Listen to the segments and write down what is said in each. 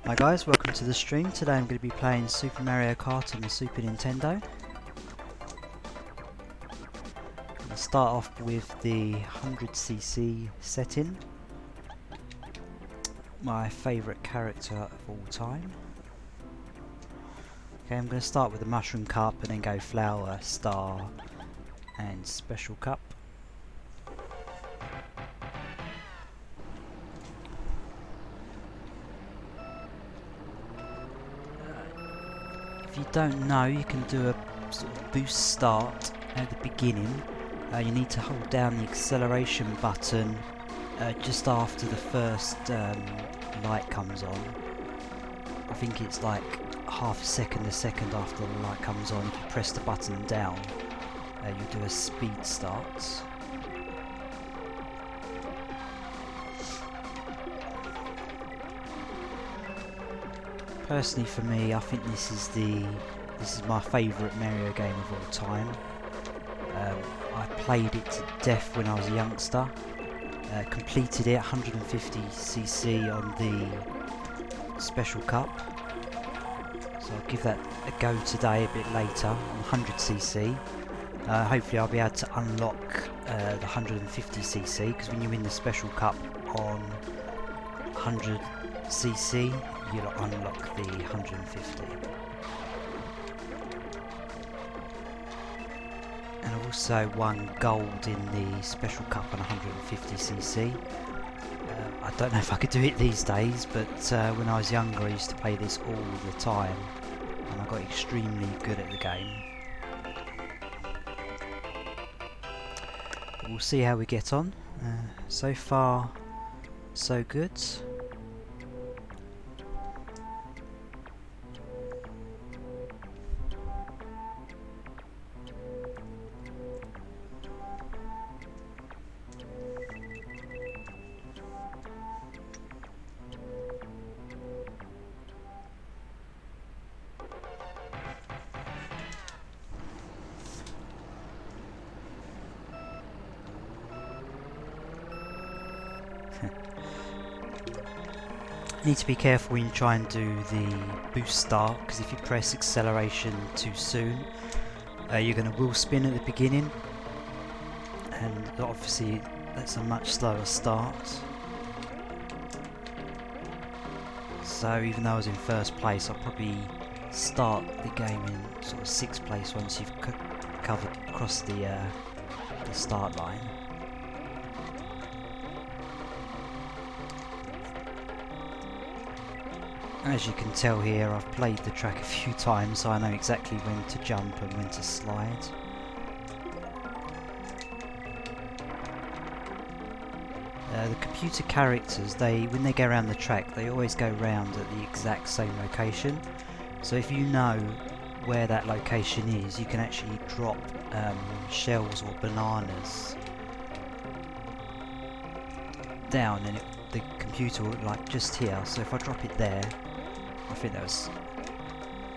Hi guys, welcome to the stream. Today I'm going to be playing Super Mario Kart on the Super Nintendo. I'll start off with the 100cc setting. My favourite character of all time. Okay, I'm going to start with the Mushroom Cup and then go Flower, Star and Special Cup. If you don't know, you can do a sort of boost start at the beginning. You need to hold down the acceleration button just after the first light comes on. I think it's like half a second after the light comes on. If you press the button down, you do a speed start. Personally, for me, I think this is my favourite Mario game of all time. I played it to death when I was a youngster. Completed it 150cc on the Special Cup. So I'll give that a go today a bit later on 100cc. Hopefully I'll be able to unlock the 150cc, because when you win the Special Cup on 100cc, you'll unlock the 150. And I've also won gold in the Special Cup on 150cc. I don't know if I could do it these days, but when I was younger I used to play this all the time and I got extremely good at the game. But we'll see how we get on. So far, so good. Need to be careful when you try and do the boost start, because if you press acceleration too soon, you're going to wheel spin at the beginning, and obviously that's a much slower start. So even though I was in first place, I'll probably start the game in sort of 6th place once you've covered across the start line. As you can tell here, I've played the track a few times, so I know exactly when to jump and when to slide. The computer characters, when they go around the track, they always go round at the exact same location. So if you know where that location is, you can actually drop shells or bananas down, and the computer will, like just here. So if I drop it there, I think that was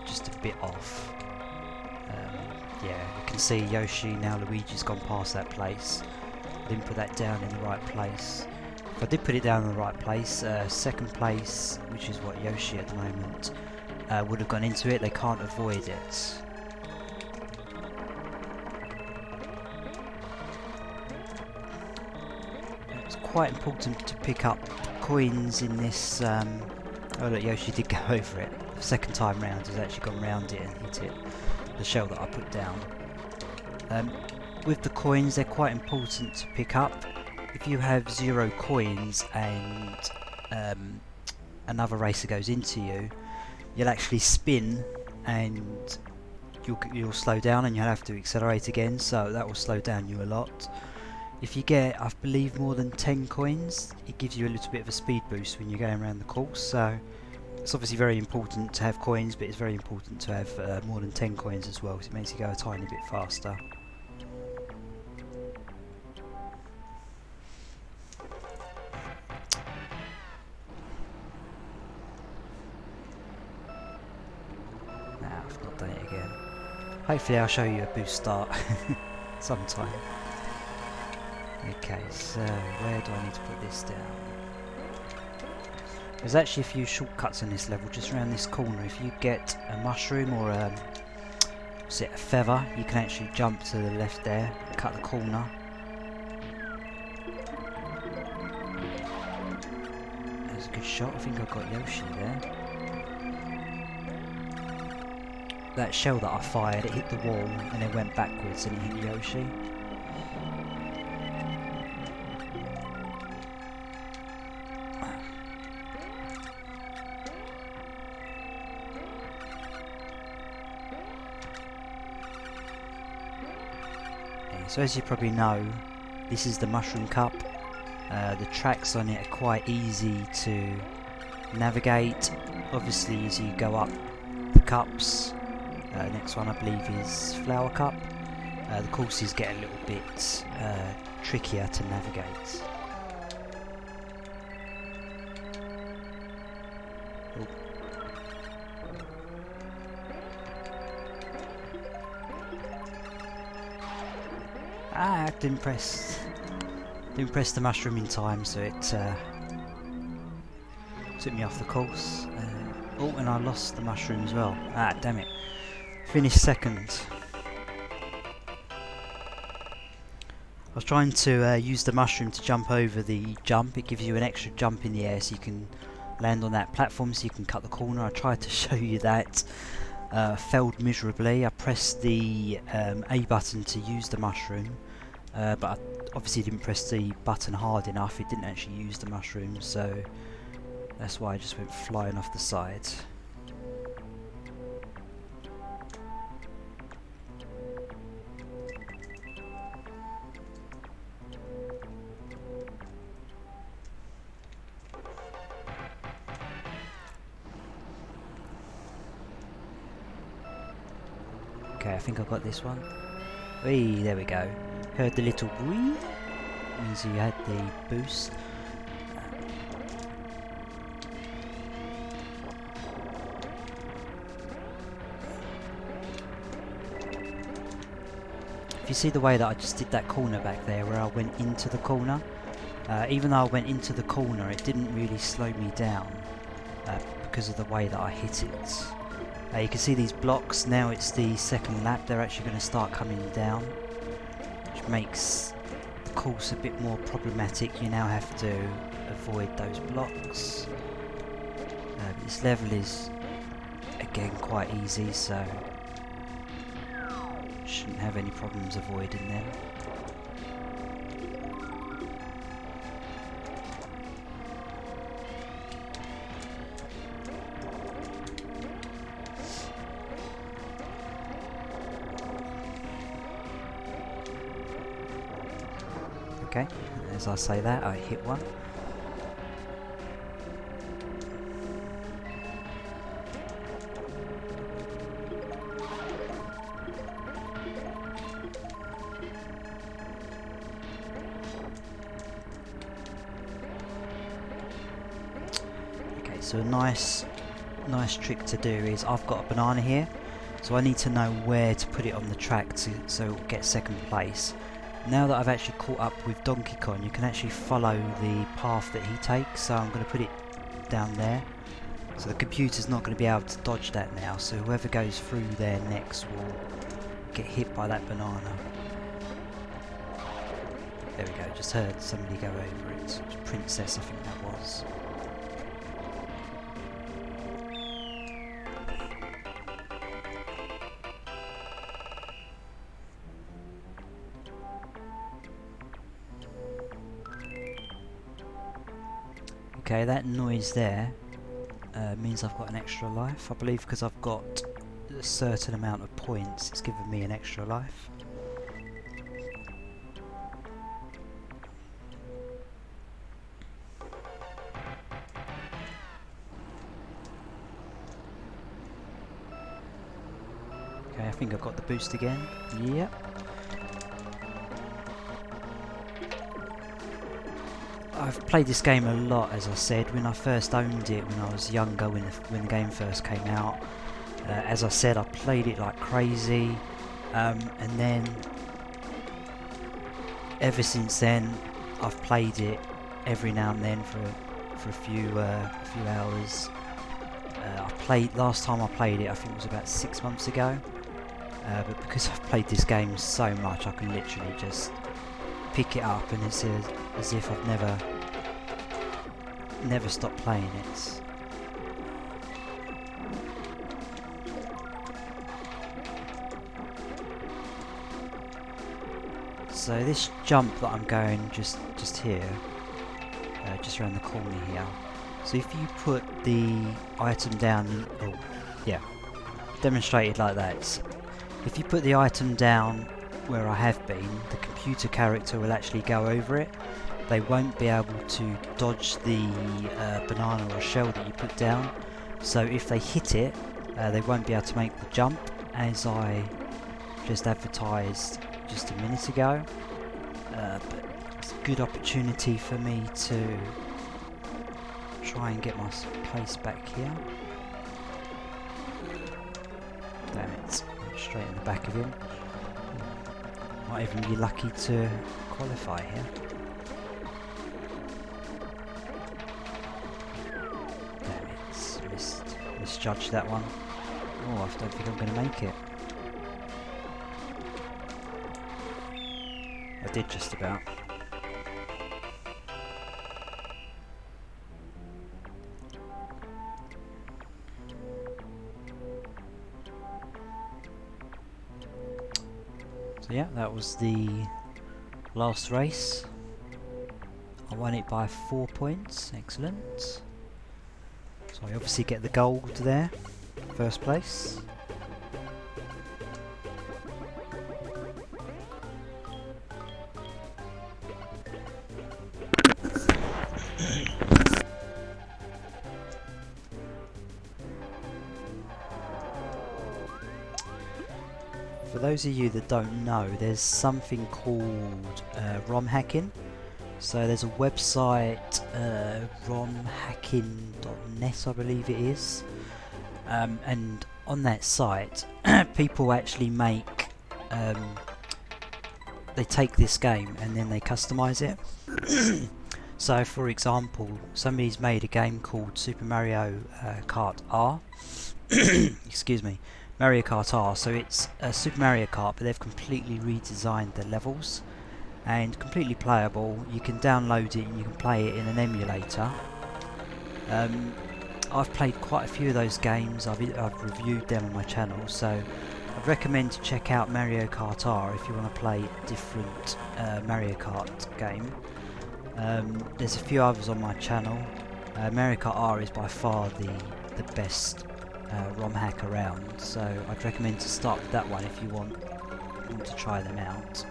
just a bit off. Yeah, you can see Yoshi, now Luigi's gone past that place. I didn't put that down in the right place. If I did put it down in the right place, 2nd place, which is what Yoshi at the moment, would have gone into it. They can't avoid it. It's quite important to pick up coins in this. Oh look, Yoshi did go over it. The 2nd time round, he's actually gone round it and hit it, the shell that I put down. With the coins, they're quite important to pick up. If you have 0 coins and another racer goes into you, you'll actually spin and you'll slow down and you'll have to accelerate again, so that will slow down you a lot. If you get, I believe, more than 10 coins, it gives you a little bit of a speed boost when you're going around the course. So it's obviously very important to have coins, but it's very important to have more than 10 coins as well, because it makes you go a tiny bit faster. Nah, I've not done it again. Hopefully I'll show you a boost start sometime. Okay, so where do I need to put this down? There's actually a few shortcuts in this level, just around this corner. If you get a mushroom or a feather, you can actually jump to the left there, cut the corner. There's a good shot. I think I got Yoshi there. That shell that I fired, it hit the wall and it went backwards and it hit Yoshi. So as you probably know, this is the Mushroom Cup. The tracks on it are quite easy to navigate. Obviously as you go up the cups, next one I believe is Flower Cup, the courses get a little bit trickier to navigate. Ooh. Ah, didn't press the mushroom in time, so it took me off the course. Oh, and I lost the mushroom as well. Ah, damn it. Finished second. I was trying to use the mushroom to jump over the jump. It gives you an extra jump in the air so you can land on that platform so you can cut the corner. I tried to show you that. Failed miserably. I pressed the A button to use the mushroom, but I obviously didn't press the button hard enough. It didn't actually use the mushroom, so that's why I just went flying off the side. Okay, I think I got this one. Whee, there we go. Heard the little whee. Means you had the boost. If you see the way that I just did that corner back there where I went into the corner, even though I went into the corner, it didn't really slow me down because of the way that I hit it. You can see these blocks, now it's the second lap, they're actually going to start coming down, which makes the course a bit more problematic. You now have to avoid those blocks. But this level is again quite easy, so shouldn't have any problems avoiding them. Okay, as I say that, I hit one. Okay, so a nice trick to do is I've got a banana here, so I need to know where to put it on the track so it'll get second place. Now that I've actually caught up with Donkey Kong, you can actually follow the path that he takes, so I'm going to put it down there. So the computer's not going to be able to dodge that now, so whoever goes through there next will get hit by that banana. There we go, just heard somebody go over it. It was Princess, I think that was. Okay, that noise there means I've got an extra life, I believe, because I've got a certain amount of points. It's given me an extra life. Okay, I think I've got the boost again. Yep. I've played this game a lot, as I said. When I first owned it when I was younger, when the game first came out, as I said, I played it like crazy, and then ever since then I've played it every now and then for for a few hours. Last time I played it, I think it was about 6 months ago. But because I've played this game so much, I can literally just pick it up, and it's as if I've never stopped playing it. So this jump that I'm going just here, just around the corner here. So if you put the item down, demonstrated like that. If you put the item down where I have been, the computer character will actually go over it. They won't be able to dodge the banana or shell that you put down. So if they hit it, they won't be able to make the jump, as I just advertised just a minute ago. But it's a good opportunity for me to try and get my place back here. Damn it, straight in the back of him. Might even be lucky to qualify here. Damn it, misjudged that one. Oh, I don't think I'm going to make it. I did just about. So yeah, that was the last race. I won it by 4 points, excellent. So I obviously get the gold there, first place. For those of you that don't know, there's something called ROM hacking. So there's a website, romhacking.net I believe it is, and on that site people actually make, they take this game and then they customize it. So for example, somebody's made a game called Super Mario Kart R. Excuse me. Mario Kart R, so it's a Super Mario Kart, but they've completely redesigned the levels and completely playable. You can download it and you can play it in an emulator. I've played quite a few of those games. I've reviewed them on my channel, so I'd recommend to check out Mario Kart R if you want to play a different Mario Kart game. There's a few others on my channel. Mario Kart R is by far the best ROM hack around, so I'd recommend to start with that one if you want to try them out.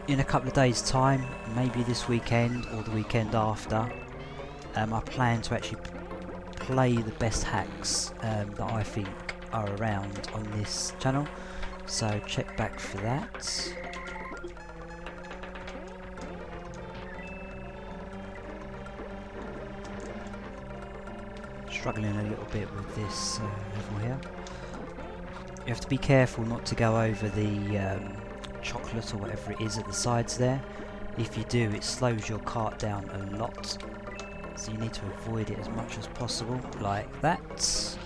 In a couple of days time, maybe this weekend or the weekend after, I plan to actually play the best hacks that I think are around on this channel, so check back for that. Struggling a little bit with this level here. You have to be careful not to go over the chocolate or whatever it is at the sides there. If you do, it slows your kart down a lot, so you need to avoid it as much as possible, like that.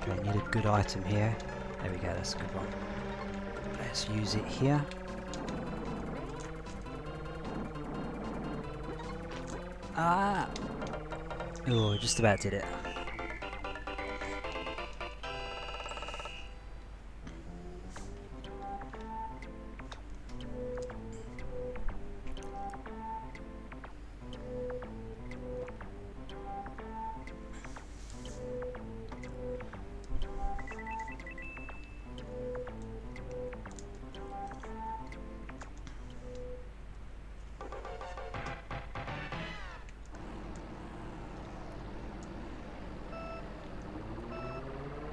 Okay, need a good item here. There we go, that's a good one. Let's use it here. Ah! Oh, just about did it.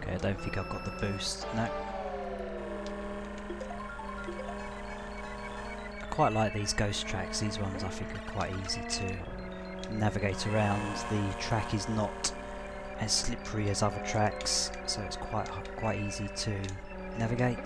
Okay, I don't think I've got the boost. No. I quite like these ghost tracks. These ones I think are quite easy to navigate around. The track is not as slippery as other tracks, so it's quite easy to navigate.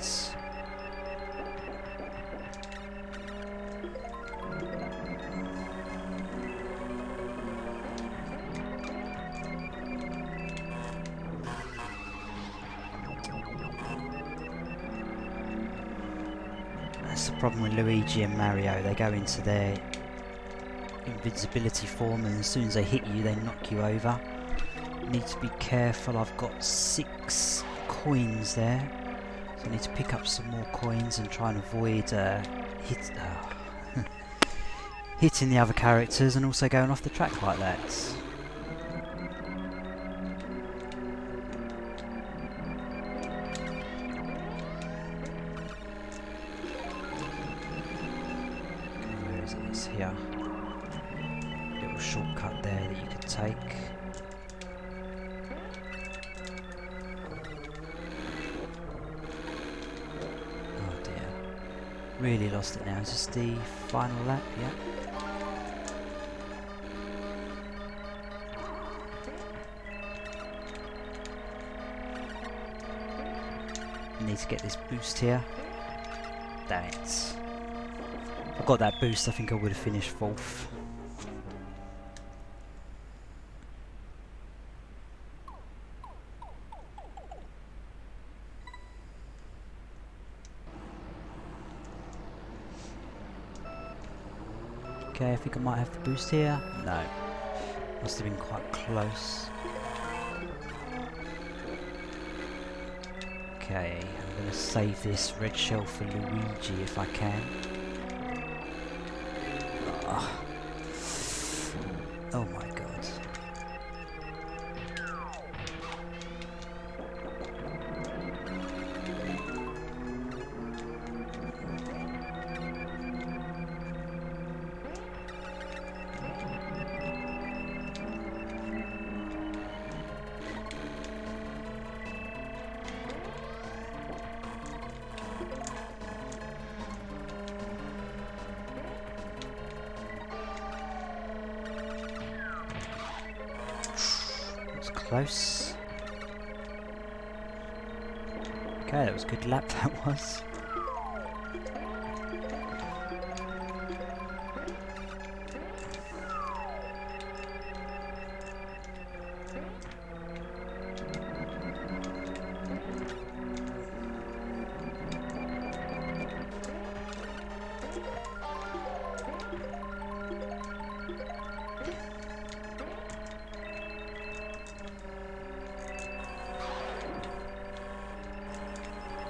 That's the problem with Luigi and Mario, they go into their invincibility form and as soon as they hit you they knock you over. Need to be careful. I've got 6 coins there, so I need to pick up some more coins and try and avoid hitting the other characters and also going off the track like that. Where is it? It's here. Little shortcut there that you could take. Really lost it now. Is this the final lap? Yeah. Need to get this boost here. Damn it. If I got that boost, I think I would have finished 4th. Okay, I think I might have the boost here. No. Must have been quite close. Okay, I'm going to save this red shell for Luigi if I can. Oh my god. Close. Okay, that was a good lap, that was.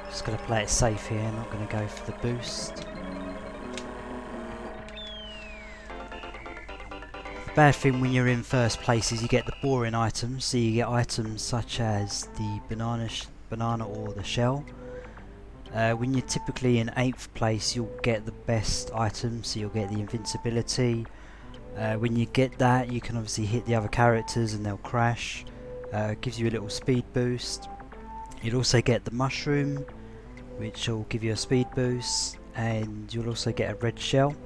Just going to play it safe here, not going to go for the boost. The bad thing when you're in first place is you get the boring items, so you get items such as the banana or the shell. When you're typically in 8th place you'll get the best items, so you'll get the invincibility. When you get that you can obviously hit the other characters and they'll crash. Gives you a little speed boost. You'll also get the mushroom, which will give you a speed boost, and you'll also get a red shell.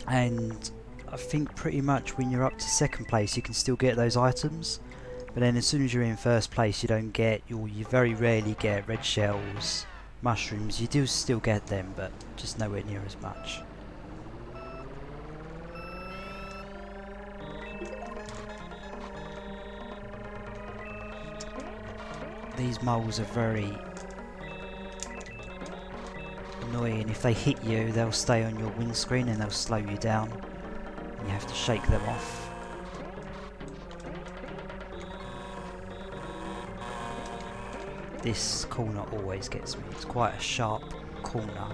And I think pretty much when you're up to 2nd place you can still get those items, but then as soon as you're in 1st place you don't get, you very rarely get red shells, mushrooms. You do still get them, but just nowhere near as much. These moles are very annoying. If they hit you, they'll stay on your windscreen and they'll slow you down. And you have to shake them off. This corner always gets me. It's quite a sharp corner.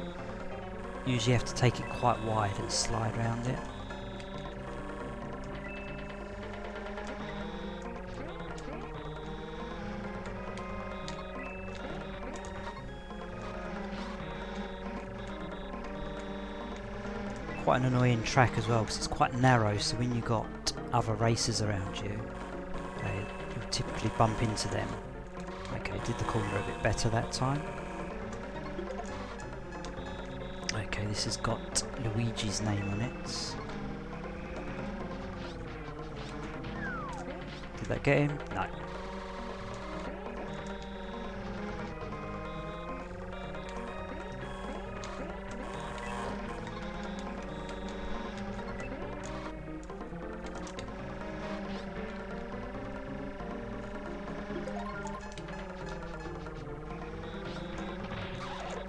Usually you have to take it quite wide and slide around it. Quite an annoying track as well because it's quite narrow, so when you've got other racers around you, you'll typically bump into them. Okay, did the corner a bit better that time. Okay, this has got Luigi's name on it. Did that get him? No.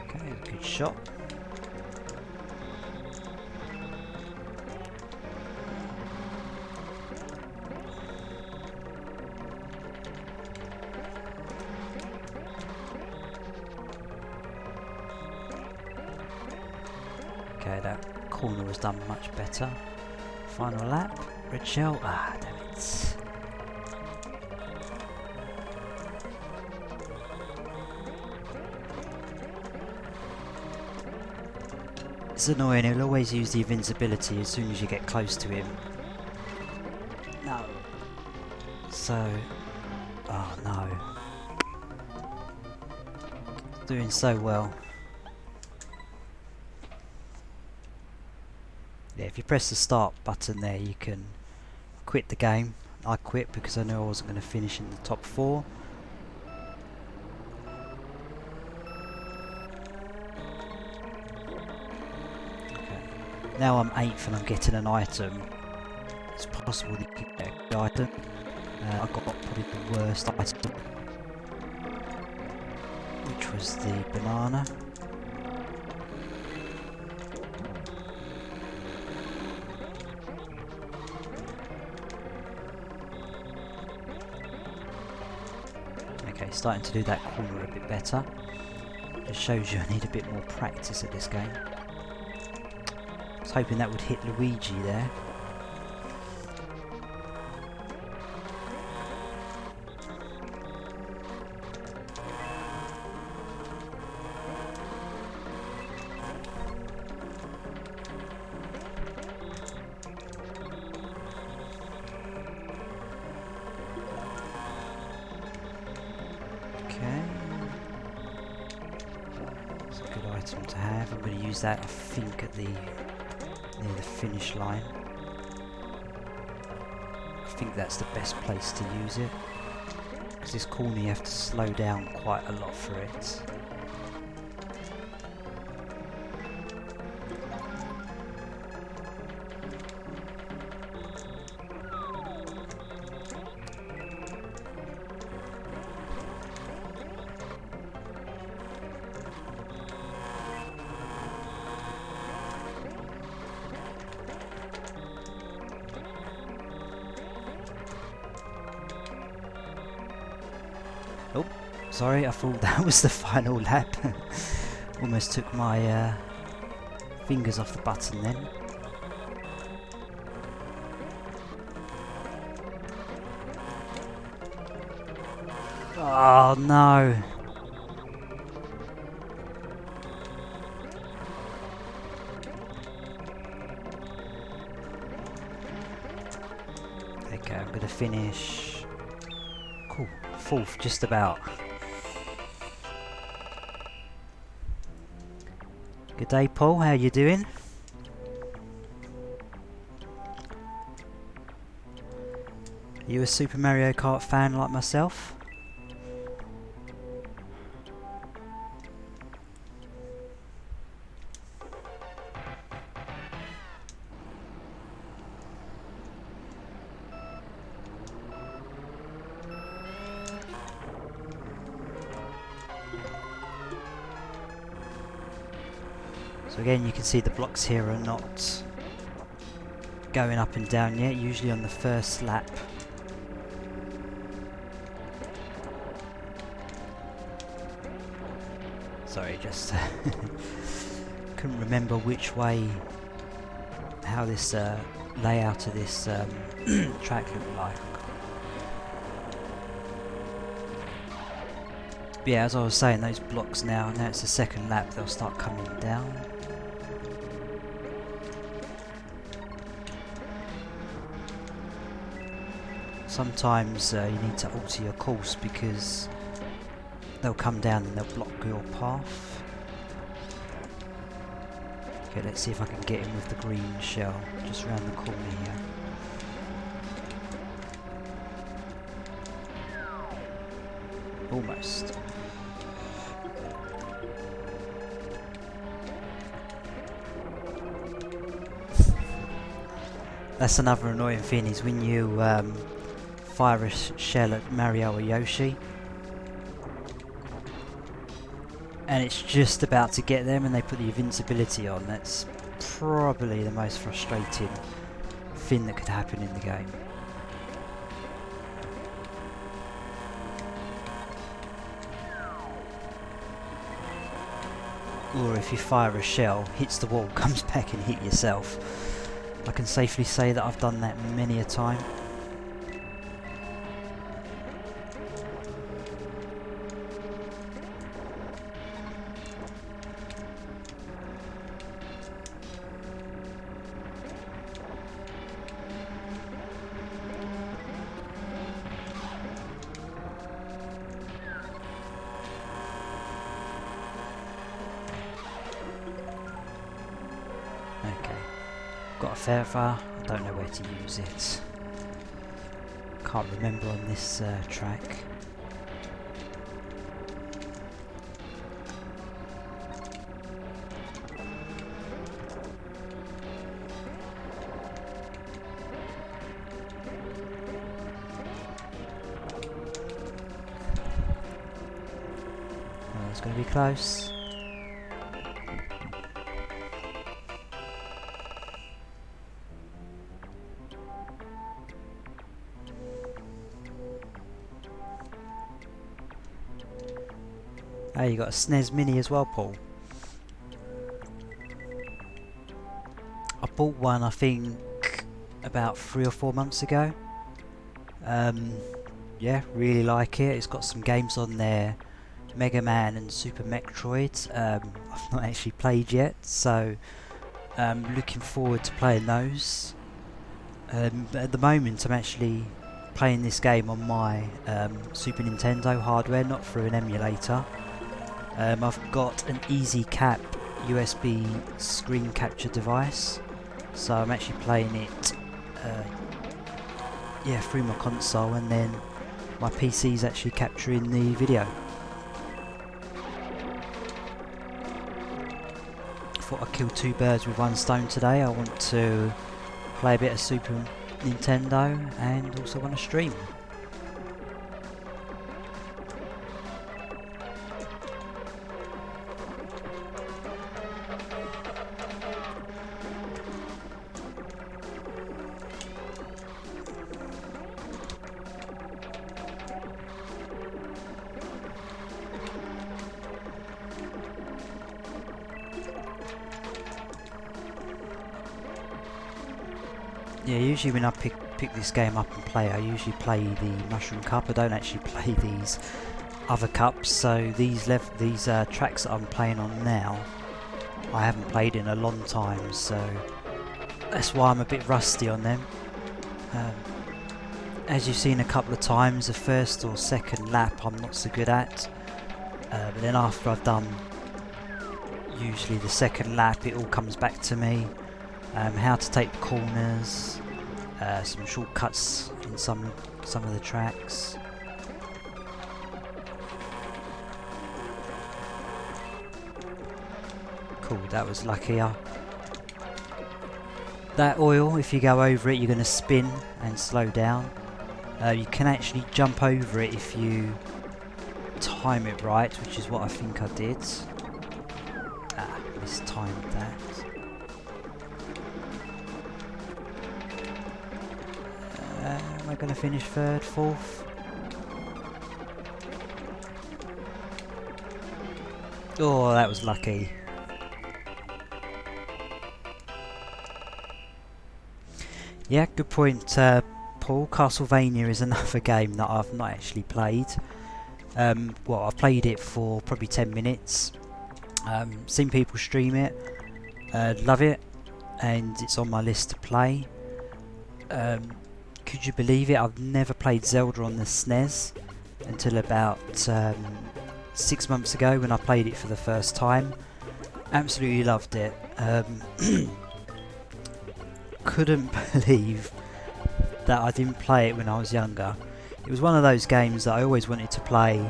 Okay, good shot. Okay, that corner was done much better. Final lap, red shell. Ah, damn it. It's annoying, he'll always use the invincibility as soon as you get close to him. No. So, oh no. Doing so well. Yeah, if you press the start button there, you can quit the game. I quit because I knew I wasn't going to finish in the top 4. Okay. Now I'm 8th and I'm getting an item. It's possible that you can get a good item. I got probably the worst item, which was the banana. Okay, starting to do that corner a bit better. Just shows you I need a bit more practice at this game. I was hoping that would hit Luigi there. Okay. It's a good item to have. I'm going to use that, I think, at near the finish line. I think that's the best place to use it. Because this corner you have to slow down quite a lot for it. Oh, sorry, I thought that was the final lap. Almost took my fingers off the button then. Oh no! Okay, I'm gonna finish. Cool, 4th, just about. Good day, Paul. How you doing? You a Super Mario Kart fan like myself? So again, you can see the blocks here are not going up and down yet, usually on the first lap. Sorry, just couldn't remember which way, how this layout of this track looked like. But yeah, as I was saying, those blocks now it's the second lap, they'll start coming down. Sometimes you need to alter your course because they'll come down and they'll block your path. Okay, let's see if I can get in with the green shell just around the corner here. Almost. That's another annoying thing, is when you fire a shell at Mario or Yoshi and it's just about to get them and they put the invincibility on. That's probably the most frustrating thing that could happen in the game. Or if you fire a shell, hits the wall, comes back and hit yourself. I can safely say that I've done that many a time. Got a feather, I don't know where to use it. Can't remember on this track. Oh, it's going to be close. Oh, you got a SNES Mini as well, Paul. I bought one, I think, about 3 or 4 months ago. Yeah, really like it. It's got some games on there, Mega Man and Super Metroid. I've not actually played yet, so looking forward to playing those. But at the moment, I'm actually playing this game on my Super Nintendo hardware, not through an emulator. I've got an Easy Cap USB screen capture device, so I'm actually playing it yeah, through my console, and then my PC's actually capturing the video. Thought I'd kill 2 birds with 1 stone today. I want to play a bit of Super Nintendo and also want to stream. Yeah, usually when I pick this game up and play, I usually play the Mushroom Cup. I don't actually play these other cups, so these tracks that I'm playing on now, I haven't played in a long time, so that's why I'm a bit rusty on them. As you've seen a couple of times, the first or second lap I'm not so good at, but then after I've done usually the second lap, it all comes back to me. How to take the corners, some shortcuts in some of the tracks. Cool, that was luckier. That oil, if you go over it, you're going to spin and slow down. You can actually jump over it if you time it right, which is what I think I did. Mistimed that. Am I going to finish 3rd, 4th? Oh, that was lucky. Yeah, good point, Paul. Castlevania is another game that I've not actually played. Well, I've played it for probably 10 minutes. Seen people stream it. Love it. And it's on my list to play. Could you believe it? I've never played Zelda on the SNES until about 6 months ago when I played it for the first time. Absolutely loved it. Couldn't believe that I didn't play it when I was younger. It was one of those games that I always wanted to play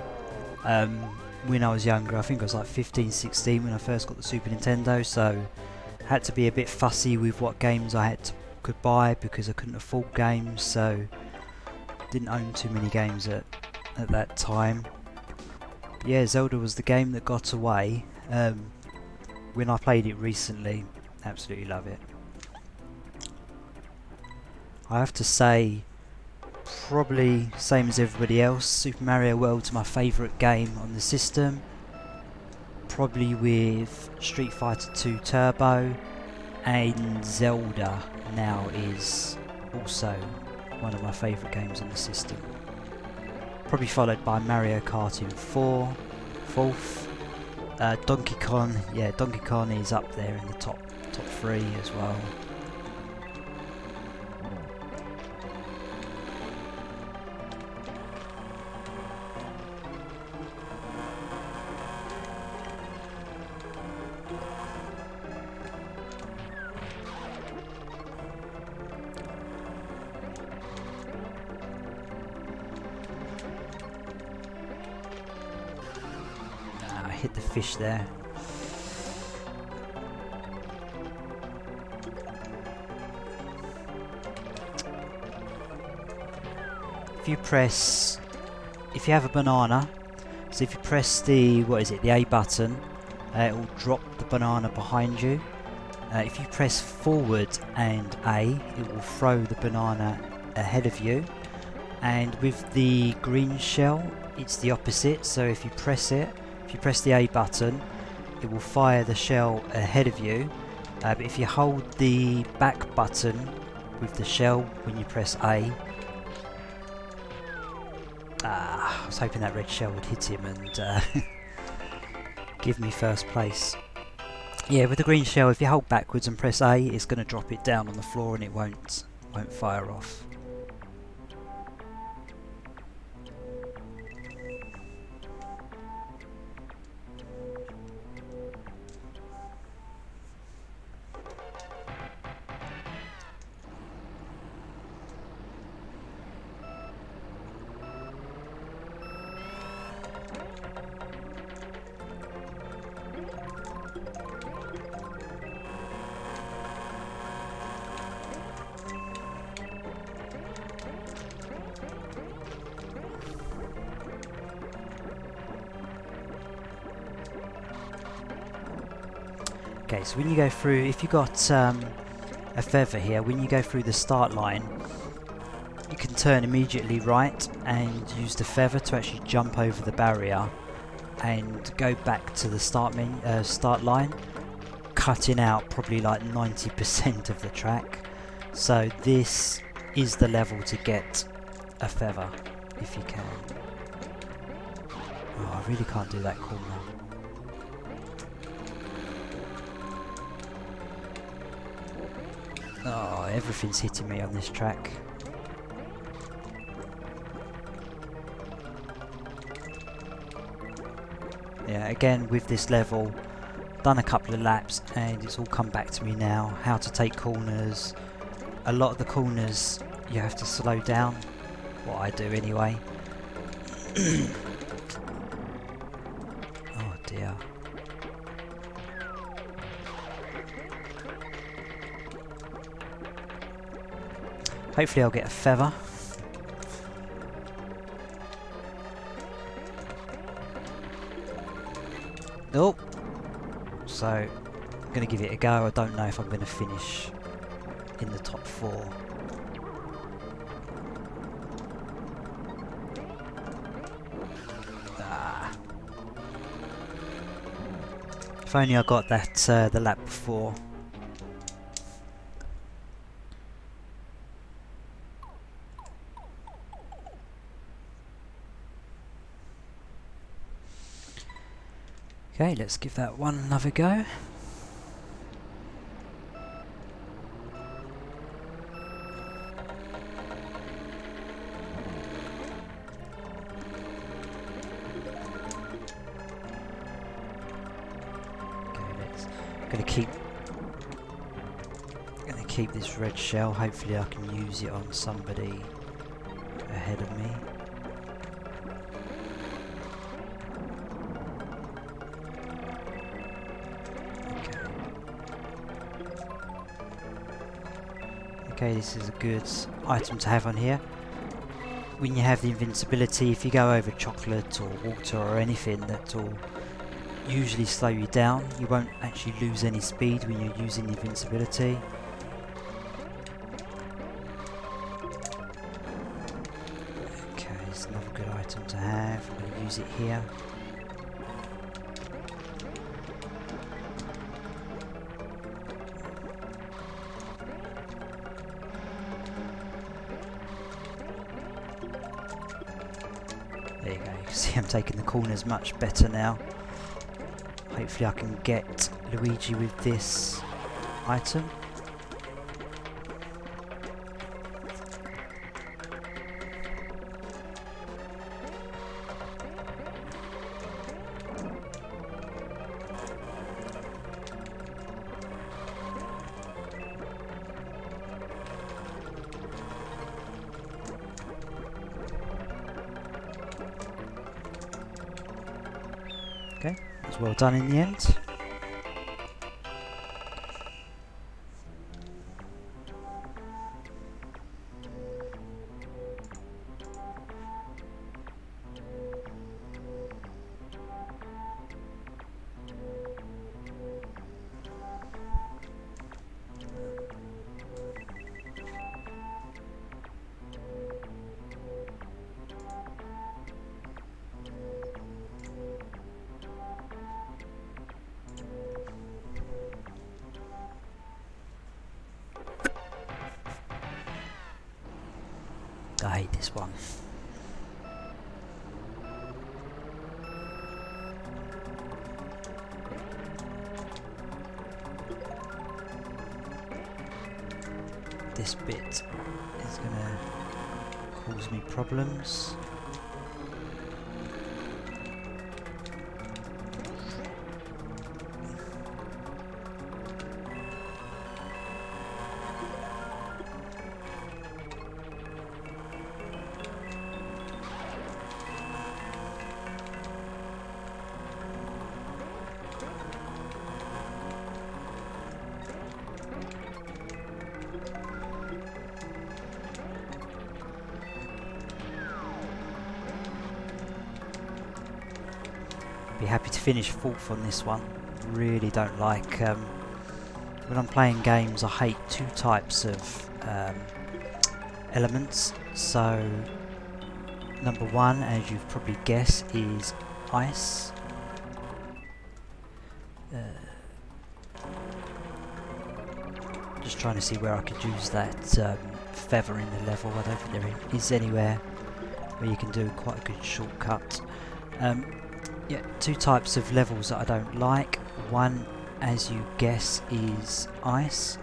when I was younger. I think I was like 15, 16 when I first got the Super Nintendo, so had to be a bit fussy with what games I could buy because I couldn't afford games, so didn't own too many games at that time. Yeah, Zelda was the game that got away. When I played it recently, absolutely love it. I have to say, probably same as everybody else, Super Mario World's my favourite game on the system. Probably with Street Fighter 2 Turbo, and Zelda now is also one of my favourite games on the system. Probably followed by Mario Kart in fourth. Donkey Kong, yeah, Donkey Kong is up there in the top 3 as well. Hit the fish there. If you have a banana, so if you press the A button, it will drop the banana behind you. If you press forward and A, it will throw the banana ahead of you. And with the green shell, it's the opposite. So if you press the A button, it will fire the shell ahead of you. But if you hold the back button with the shell when you press A, I was hoping that red shell would hit him and give me first place. Yeah, with the green shell, if you hold backwards and press A, it's going to drop it down on the floor and it won't fire off. Okay, so when you go through, if you got a feather here, when you go through the start line, you can turn immediately right and use the feather to actually jump over the barrier and go back to the start line, cutting out probably like 90% of the track. So this is the level to get a feather, if you can. Oh, I really can't do that corner. Oh, everything's hitting me on this track. Yeah, again with this level, done a couple of laps and it's all come back to me now. How to take corners. A lot of the corners you have to slow down. What I do anyway. Oh dear. Hopefully I'll get a feather. Nope. So, I'm going to give it a go. I don't know if I'm going to finish in the top 4. If only I got that the lap before. Okay, let's give that one another go. Okay, gonna keep this red shell. Hopefully I can use it on somebody ahead of me. Okay, this is a good item to have on here. When you have the invincibility, if you go over chocolate or water or anything, that will usually slow you down. You won't actually lose any speed when you're using the invincibility. Okay, it's another good item to have. I'm going to use it here. There you go, you can see I'm taking the corners much better now. Hopefully I can get Luigi with this item. Okay, that's well done in the end. I hate this one. This bit is going to cause me problems. Be happy to finish fourth on this one. Really don't like when I'm playing games, I hate two types of elements. So number one, as you've probably guessed, is ice. Just trying to see where I could use that feather in the level. I don't think there is anywhere where you can do quite a good shortcut. Yeah, two types of levels that I don't like. One, as you guess, is ice,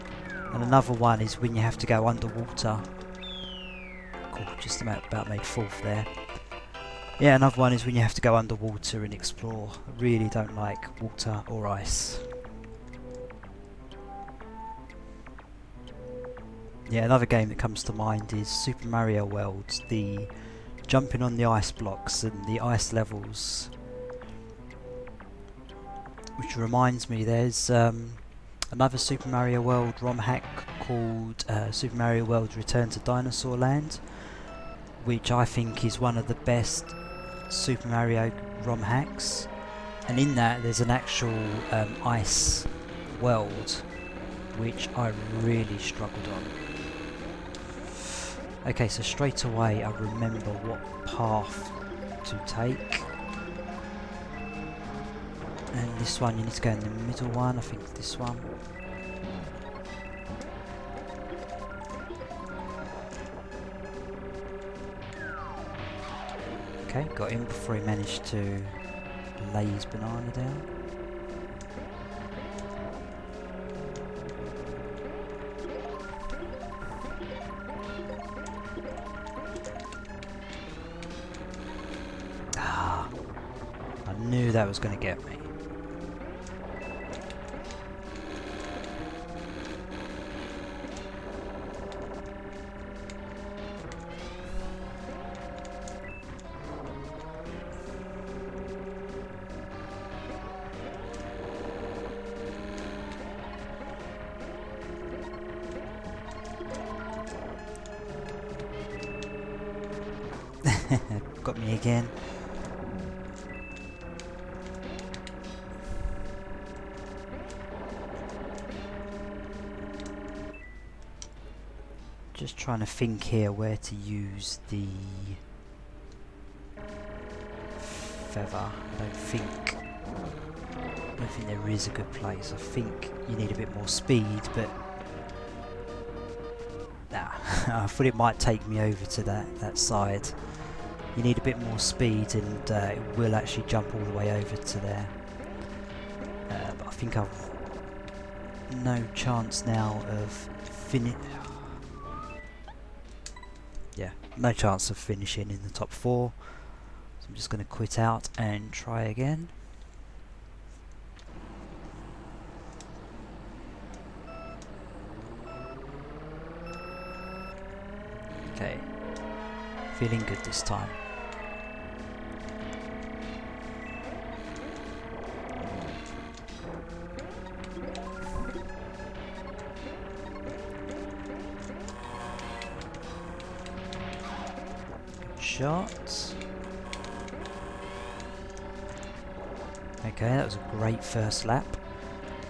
and another one is when you have to go underwater. Cool, just about made fourth there. Yeah, another one is when you have to go underwater and explore. I really don't like water or ice. Yeah, another game that comes to mind is Super Mario World. The jumping on the ice blocks and the ice levels. Which reminds me, there's another Super Mario World ROM hack called Super Mario World Return to Dinosaur Land, which I think is one of the best Super Mario ROM hacks. And in that there's an actual ice world, which I really struggled on. Okay, so straight away I remember what path to take. And this one, you need to go in the middle one, I think this one. Okay, got him before he managed to lay his banana down. Ah, I knew that was going to get me. Got me again. Just trying to think here where to use the feather. I don't think there is a good place. I think you need a bit more speed, but nah, I thought it might take me over to that side. You need a bit more speed, and it will actually jump all the way over to there. But I think I've no chance now of no chance of finishing in the top 4. So I'm just going to quit out and try again. Okay, feeling good this time. Shot. Okay, that was a great first lap.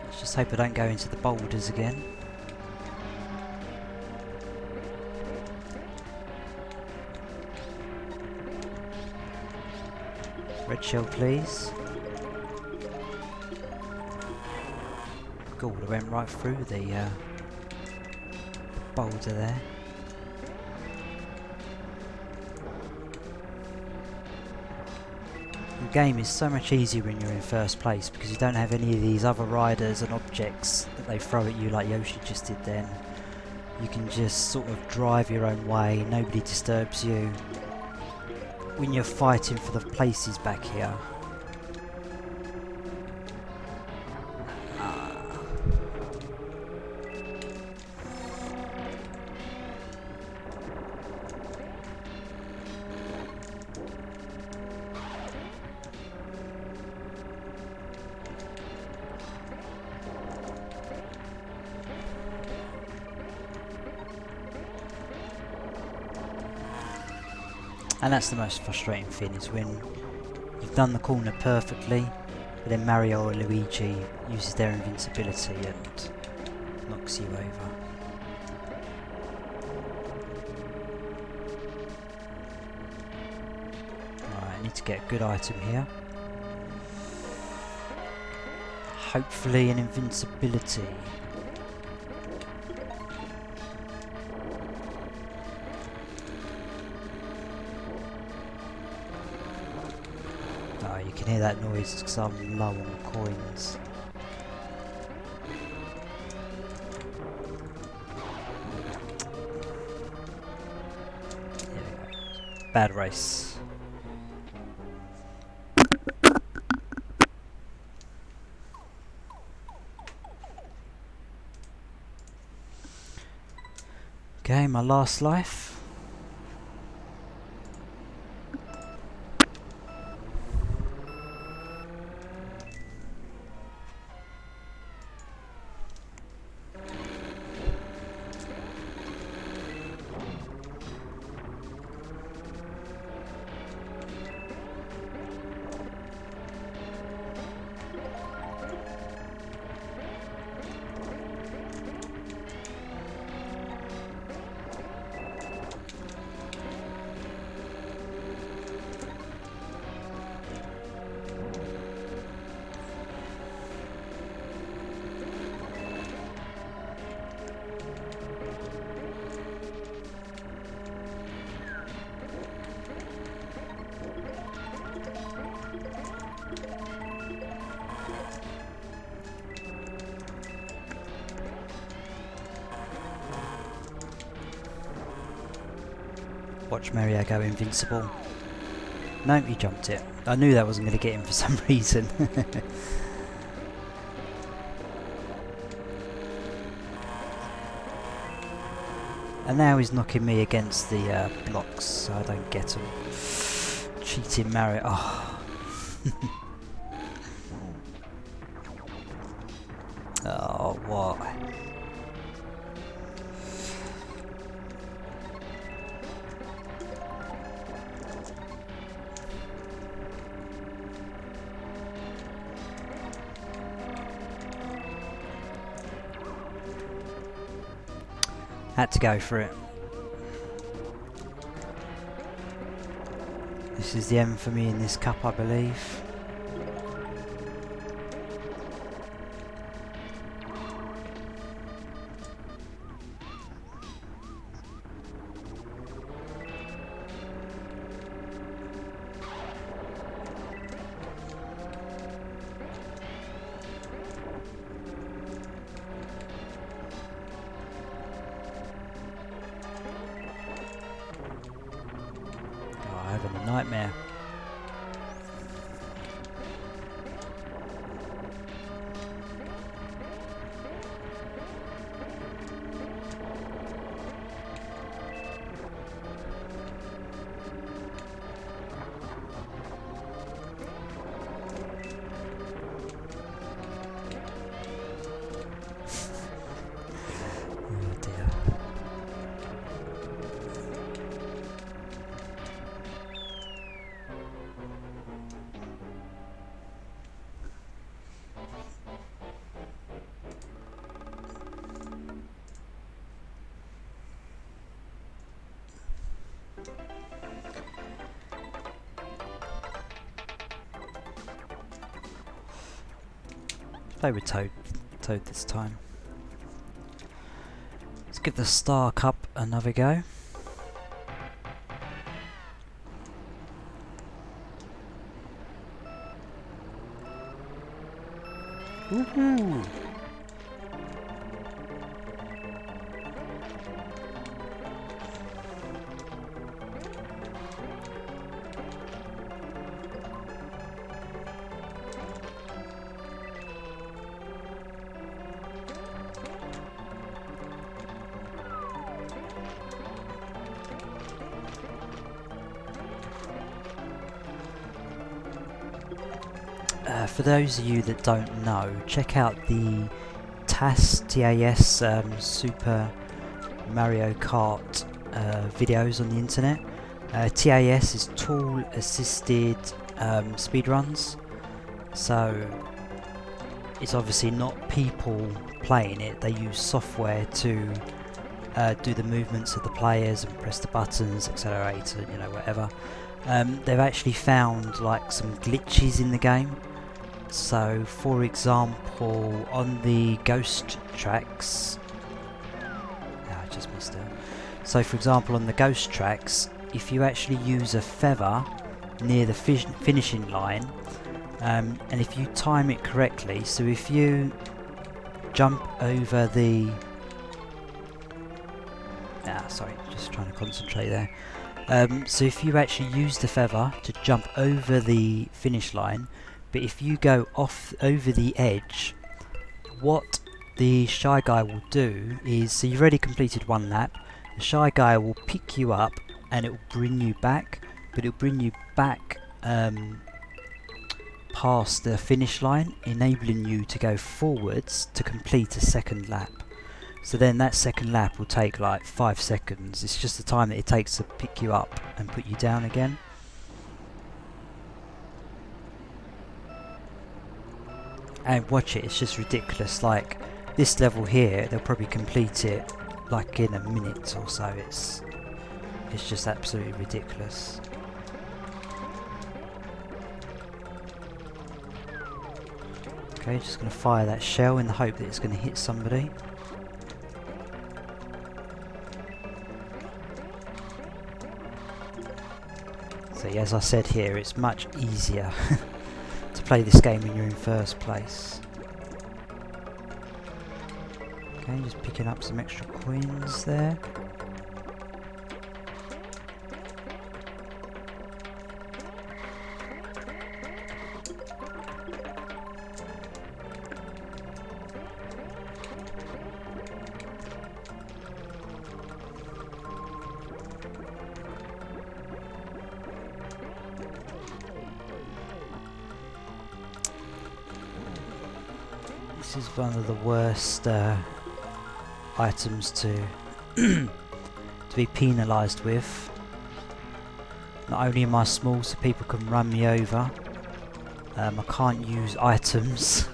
Let's just hope I don't go into the boulders again. Red shell, please. God, I went right through the boulder there. The game is so much easier when you're in first place because you don't have any of these other riders and objects that they throw at you like Yoshi just did then. You can just sort of drive your own way, nobody disturbs you. When you're fighting for the places back here, and that's the most frustrating thing, is when you've done the corner perfectly, but then Mario or Luigi uses their invincibility and knocks you over. Alright, I need to get a good item here. Hopefully an invincibility. Oh, you can hear that noise because I'm low on coins. There we go. Bad race. Okay, my last life. Watch Mario go invincible. Nope, he jumped it. I knew that wasn't going to get him for some reason. And now he's knocking me against the blocks, so I don't get him. Cheating Mario. Oh. Oh, what? Had to go for it. This is the end for me in this cup, I believe. Having a nightmare. Oh dear. Play with Toad this time. Let's give the Star Cup another go. Woohoo! For those of you that don't know, check out the TAS Super Mario Kart videos on the internet. TAS is Tool Assisted Speedruns, so it's obviously not people playing it. They use software to do the movements of the players and press the buttons, accelerate, you know, whatever. They've actually found like some glitches in the game. So, for example, on the ghost tracks, I just missed it. So, for example, on the ghost tracks, if you actually use a feather near the finishing line, and if you time it correctly, so if you jump over the... sorry, just trying to concentrate there. So if you actually use the feather to jump over the finish line, but if you go off over the edge, what the Shy Guy will do is, so you've already completed one lap, the Shy Guy will pick you up and it will bring you back, but it will bring you back past the finish line, enabling you to go forwards to complete a second lap. So then that second lap will take like 5 seconds. It's just the time that it takes to pick you up and put you down again. And watch it, it's just ridiculous. Like this level here, they'll probably complete it like in a minute or so. It's just absolutely ridiculous. Okay, just going to fire that shell in the hope that it's going to hit somebody. So yeah, as I said here, it's much easier to play this game when you're in first place. Okay, just picking up some extra coins there. This is one of the worst items to to be penalised with. Not only am I small, so people can run me over. I can't use items.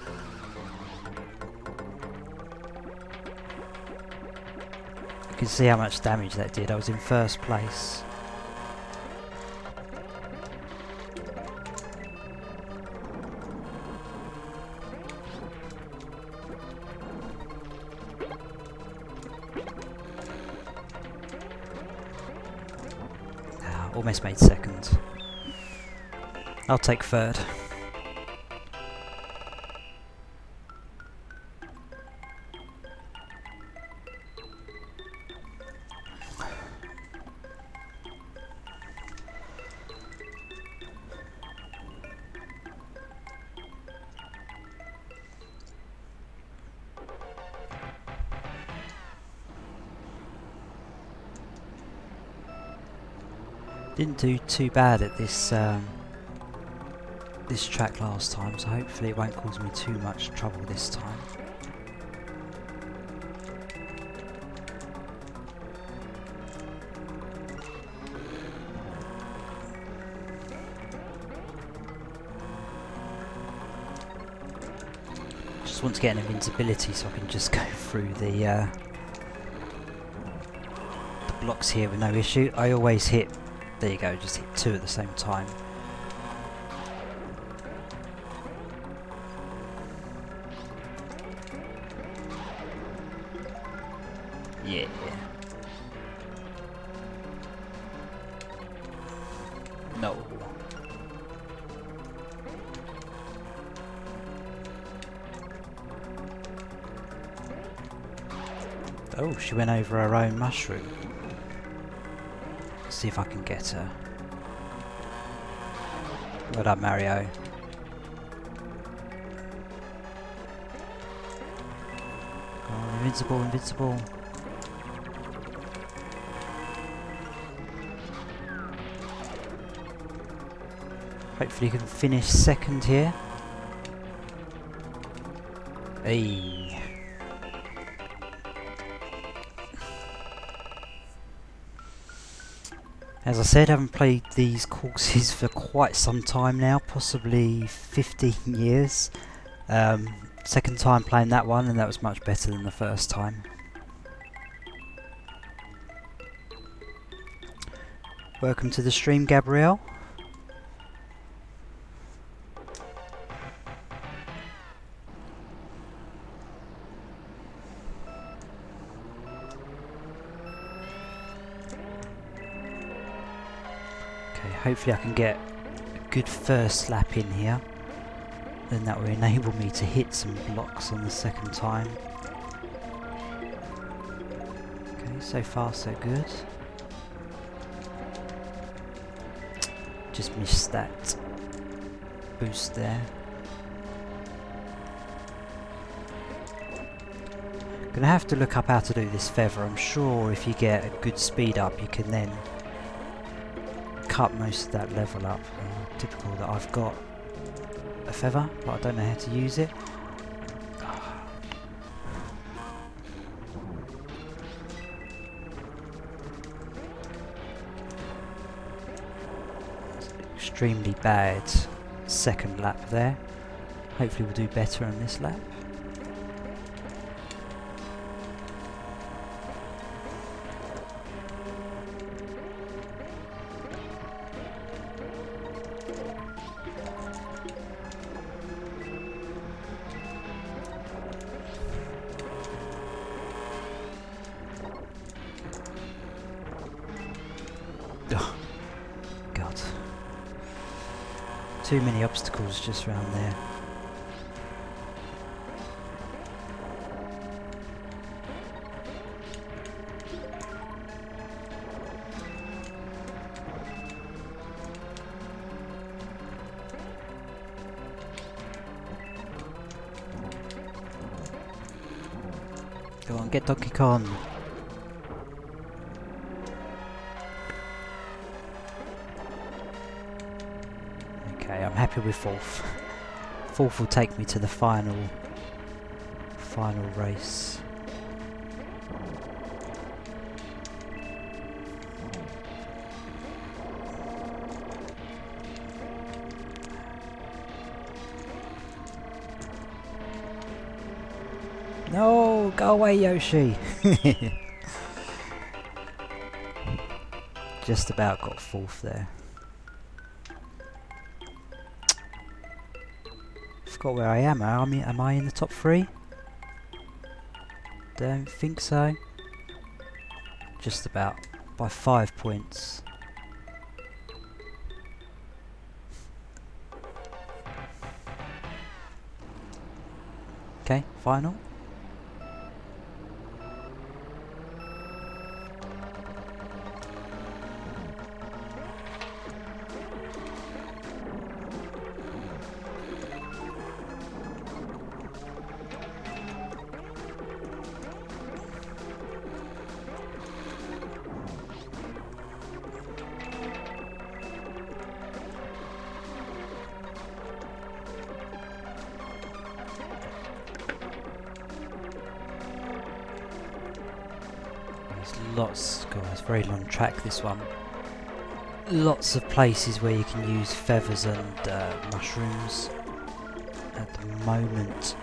can see how much damage that did. I was in first place. Almost made second. I'll take third. Didn't do too bad at this this track last time, so hopefully it won't cause me too much trouble this time. Just want to get an invincibility so I can just go through the blocks here with no issue. I always hit. There you go, just hit two at the same time. Yeah. No. Oh, she went over her own mushroom. See if I can get her. Well done, Mario. Come on, invincible, invincible. Hopefully you can finish second here. Hey. As I said, I haven't played these courses for quite some time now, possibly 15 years. Second time playing that one, and that was much better than the first time. Welcome to the stream, Gabrielle. Hopefully I can get a good first lap in here, then that will enable me to hit some blocks on the second time. Okay, so far so good. Just missed that boost there. Gonna have to look up how to do this feather. I'm sure if you get a good speed up you can then cut most of that level up. Typical that I've got a feather, but I don't know how to use it. Extremely bad second lap there. Hopefully we'll do better on this lap. Too many obstacles just around there. Go on, get Donkey Kong. I'm happy with fourth. Fourth will take me to the final race. No, go away, Yoshi. Just about got fourth there. Forgot where I am. Am I in the top 3? Don't think so. Just about by 5 points. Okay, final. Lots, guys, very long track this one. Lots of places where you can use feathers and mushrooms. At the moment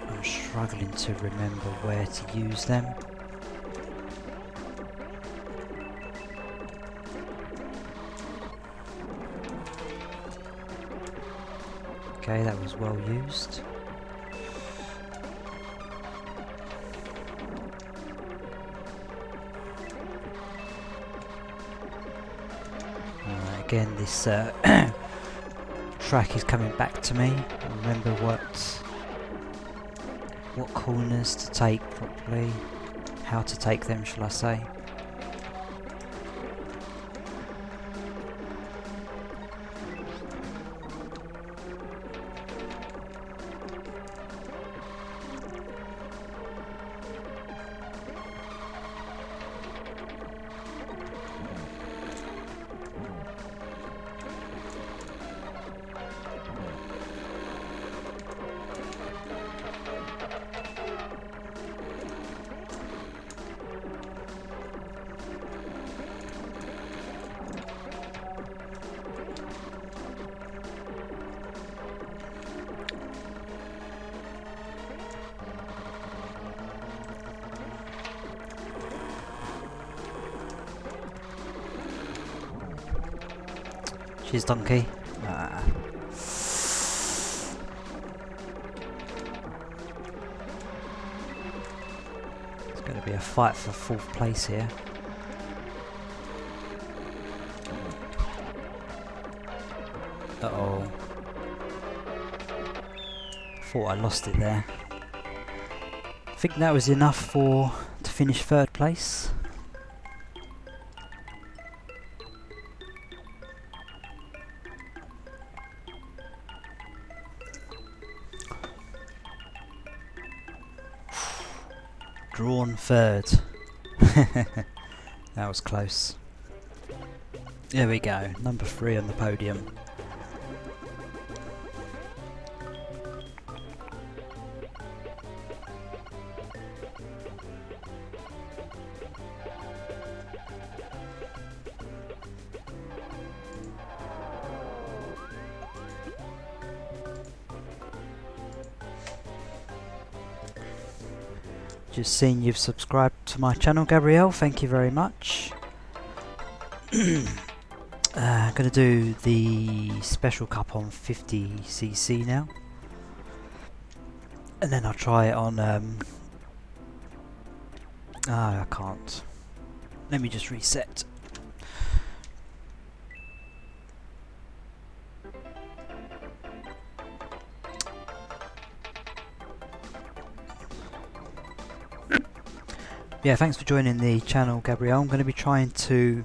I'm struggling to remember where to use them. Okay, that was well used. Again, this track is coming back to me. Remember what corners to take properly, how to take them, shall I say. Cheers, donkey. It's going to be a fight for 4th place here. Uh-oh. Thought I lost it there. I think that was enough to finish 3rd place. Drawn 3rd. That was close. There we go, number 3 on the podium. Just seen you've subscribed to my channel, Gabrielle, thank you very much. I'm going to do the special cup on 50cc now. And then I'll try it on... I can't. Let me just reset. Yeah, thanks for joining the channel, Gabrielle. I'm going to be trying to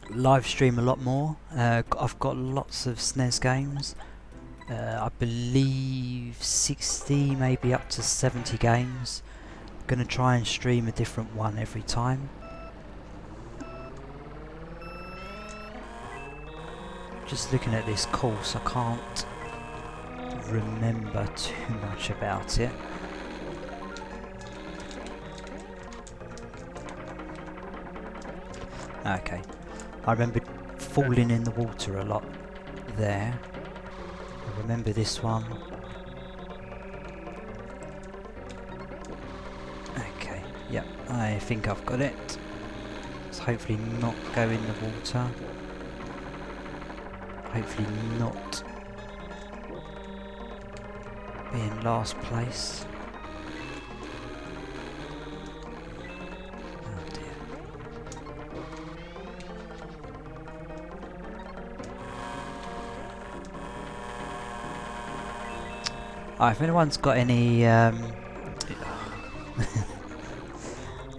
live stream a lot more. I've got lots of SNES games. I believe 60, maybe up to 70 games. I'm going to try and stream a different one every time. Just looking at this course, I can't remember too much about it. Okay, I remember falling in the water a lot there. I remember this one. Okay, yep, I think I've got it. So hopefully not go in the water. Hopefully not be in last place. Oh dear. If anyone's got any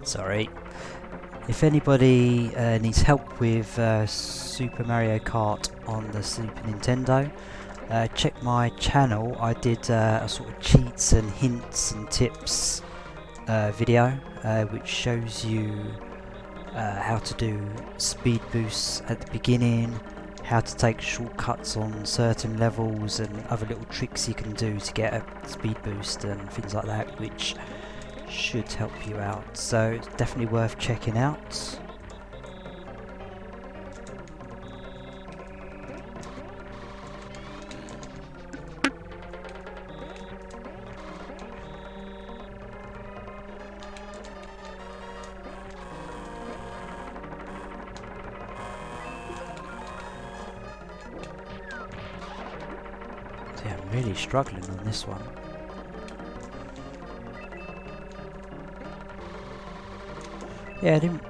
sorry. If anybody needs help with Super Mario Kart on the Super Nintendo, check my channel. I did a sort of cheats and hints and tips video which shows you how to do speed boosts at the beginning, how to take shortcuts on certain levels and other little tricks you can do to get a speed boost and things like that, which should help you out. So it's definitely worth checking out. Yeah, I'm really struggling on this one. Yeah, I didn't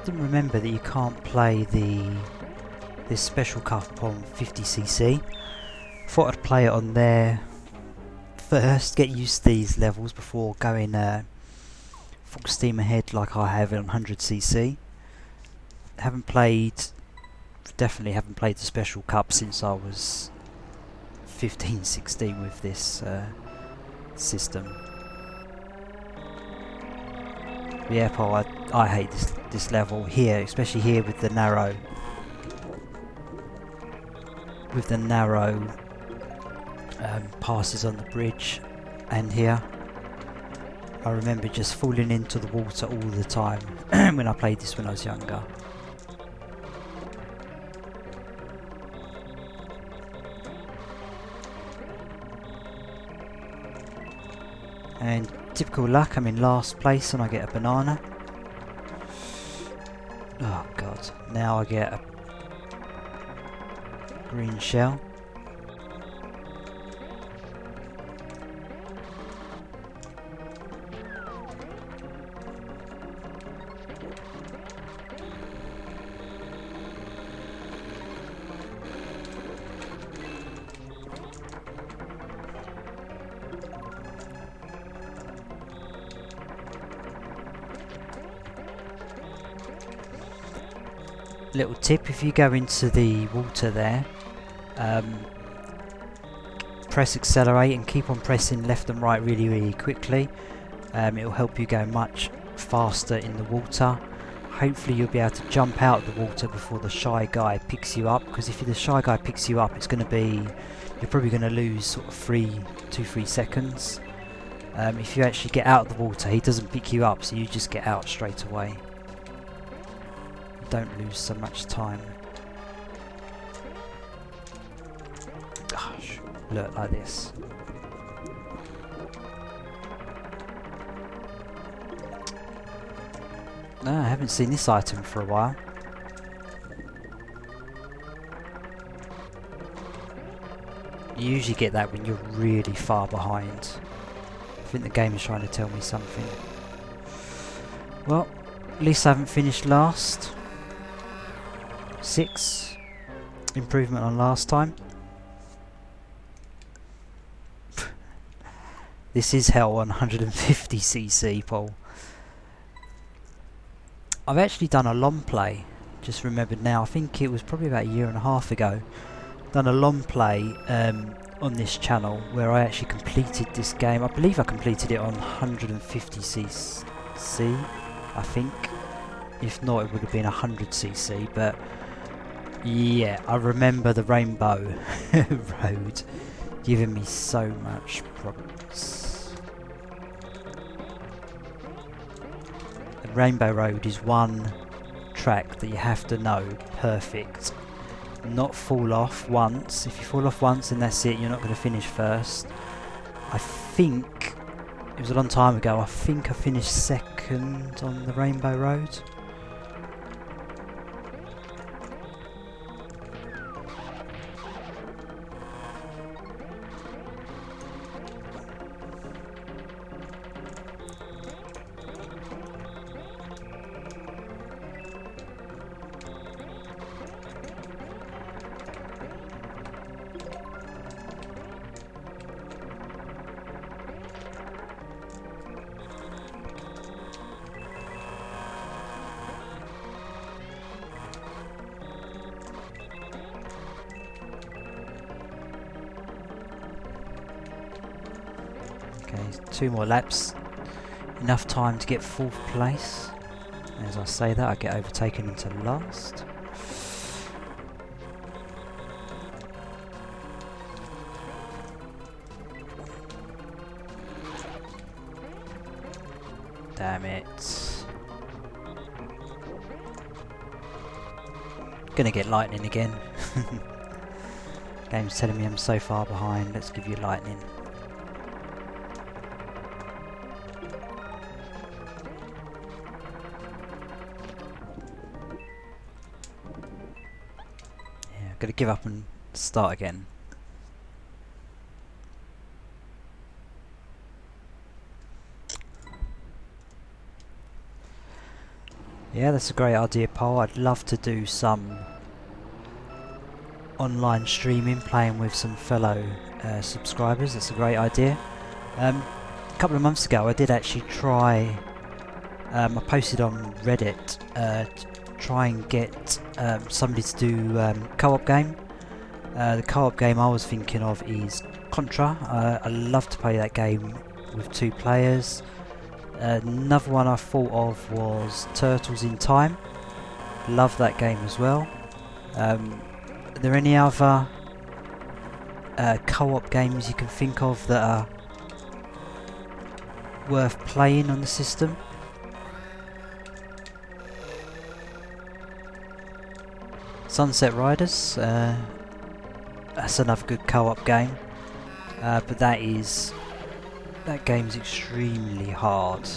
remember that you can't play this special cup on 50cc. Thought I'd play it on there first, get used to these levels before going full steam ahead like I have on 100cc. Definitely haven't played the special cup since I was 15, 16 with this system. Yeah, Paul, I hate this level here, especially here with the narrow passes on the bridge, and here I remember just falling into the water all the time when I played this when I was younger. And typical luck, I'm in last place and I get a banana. Oh god, now I get a green shell. Little tip, if you go into the water there, press accelerate and keep on pressing left and right really quickly. It will help you go much faster in the water. Hopefully you'll be able to jump out of the water before the shy guy picks you up, because if the shy guy picks you up, it's going to be, you're probably going to lose sort of 2-3 seconds. If you actually get out of the water, he doesn't pick you up, so you just get out straight away. Don't lose so much time. Gosh, look like this. No, I haven't seen this item for a while. You usually get that when you're really far behind. I think the game is trying to tell me something. Well, at least I haven't finished last. 6. Improvement on last time. This is hell on 150cc, Paul. I've actually done a long play. Just remembered now. I think it was probably about a year and a half ago. Done a long play on this channel where I actually completed this game. I believe I completed it on 150cc. I think. If not, it would have been 100cc. But yeah, I remember the Rainbow Road giving me so much problems. The Rainbow Road is one track that you have to know perfect. Not fall off once. If you fall off once, then that's it. You're not going to finish first. I think it was a long time ago. I think I finished second on the Rainbow Road. Okay, 2 more laps. Enough time to get 4th place. As I say that, I get overtaken into last. Damn it. Gonna get lightning again. Game's telling me I'm so far behind, let's give you lightning. Yeah, I'm gonna give up and start again. Yeah, that's a great idea, Paul. I'd love to do some online streaming, playing with some fellow subscribers. That's a great idea. A couple of months ago I did actually try, I posted on Reddit to try and get somebody to do co-op game. The co-op game I was thinking of is Contra. I love to play that game with 2 players. Another one I thought of was Turtles in Time. Love that game as well. Are there any other co-op games you can think of that are worth playing on the system? Sunset Riders, that's another good co-op game, but that game's extremely hard.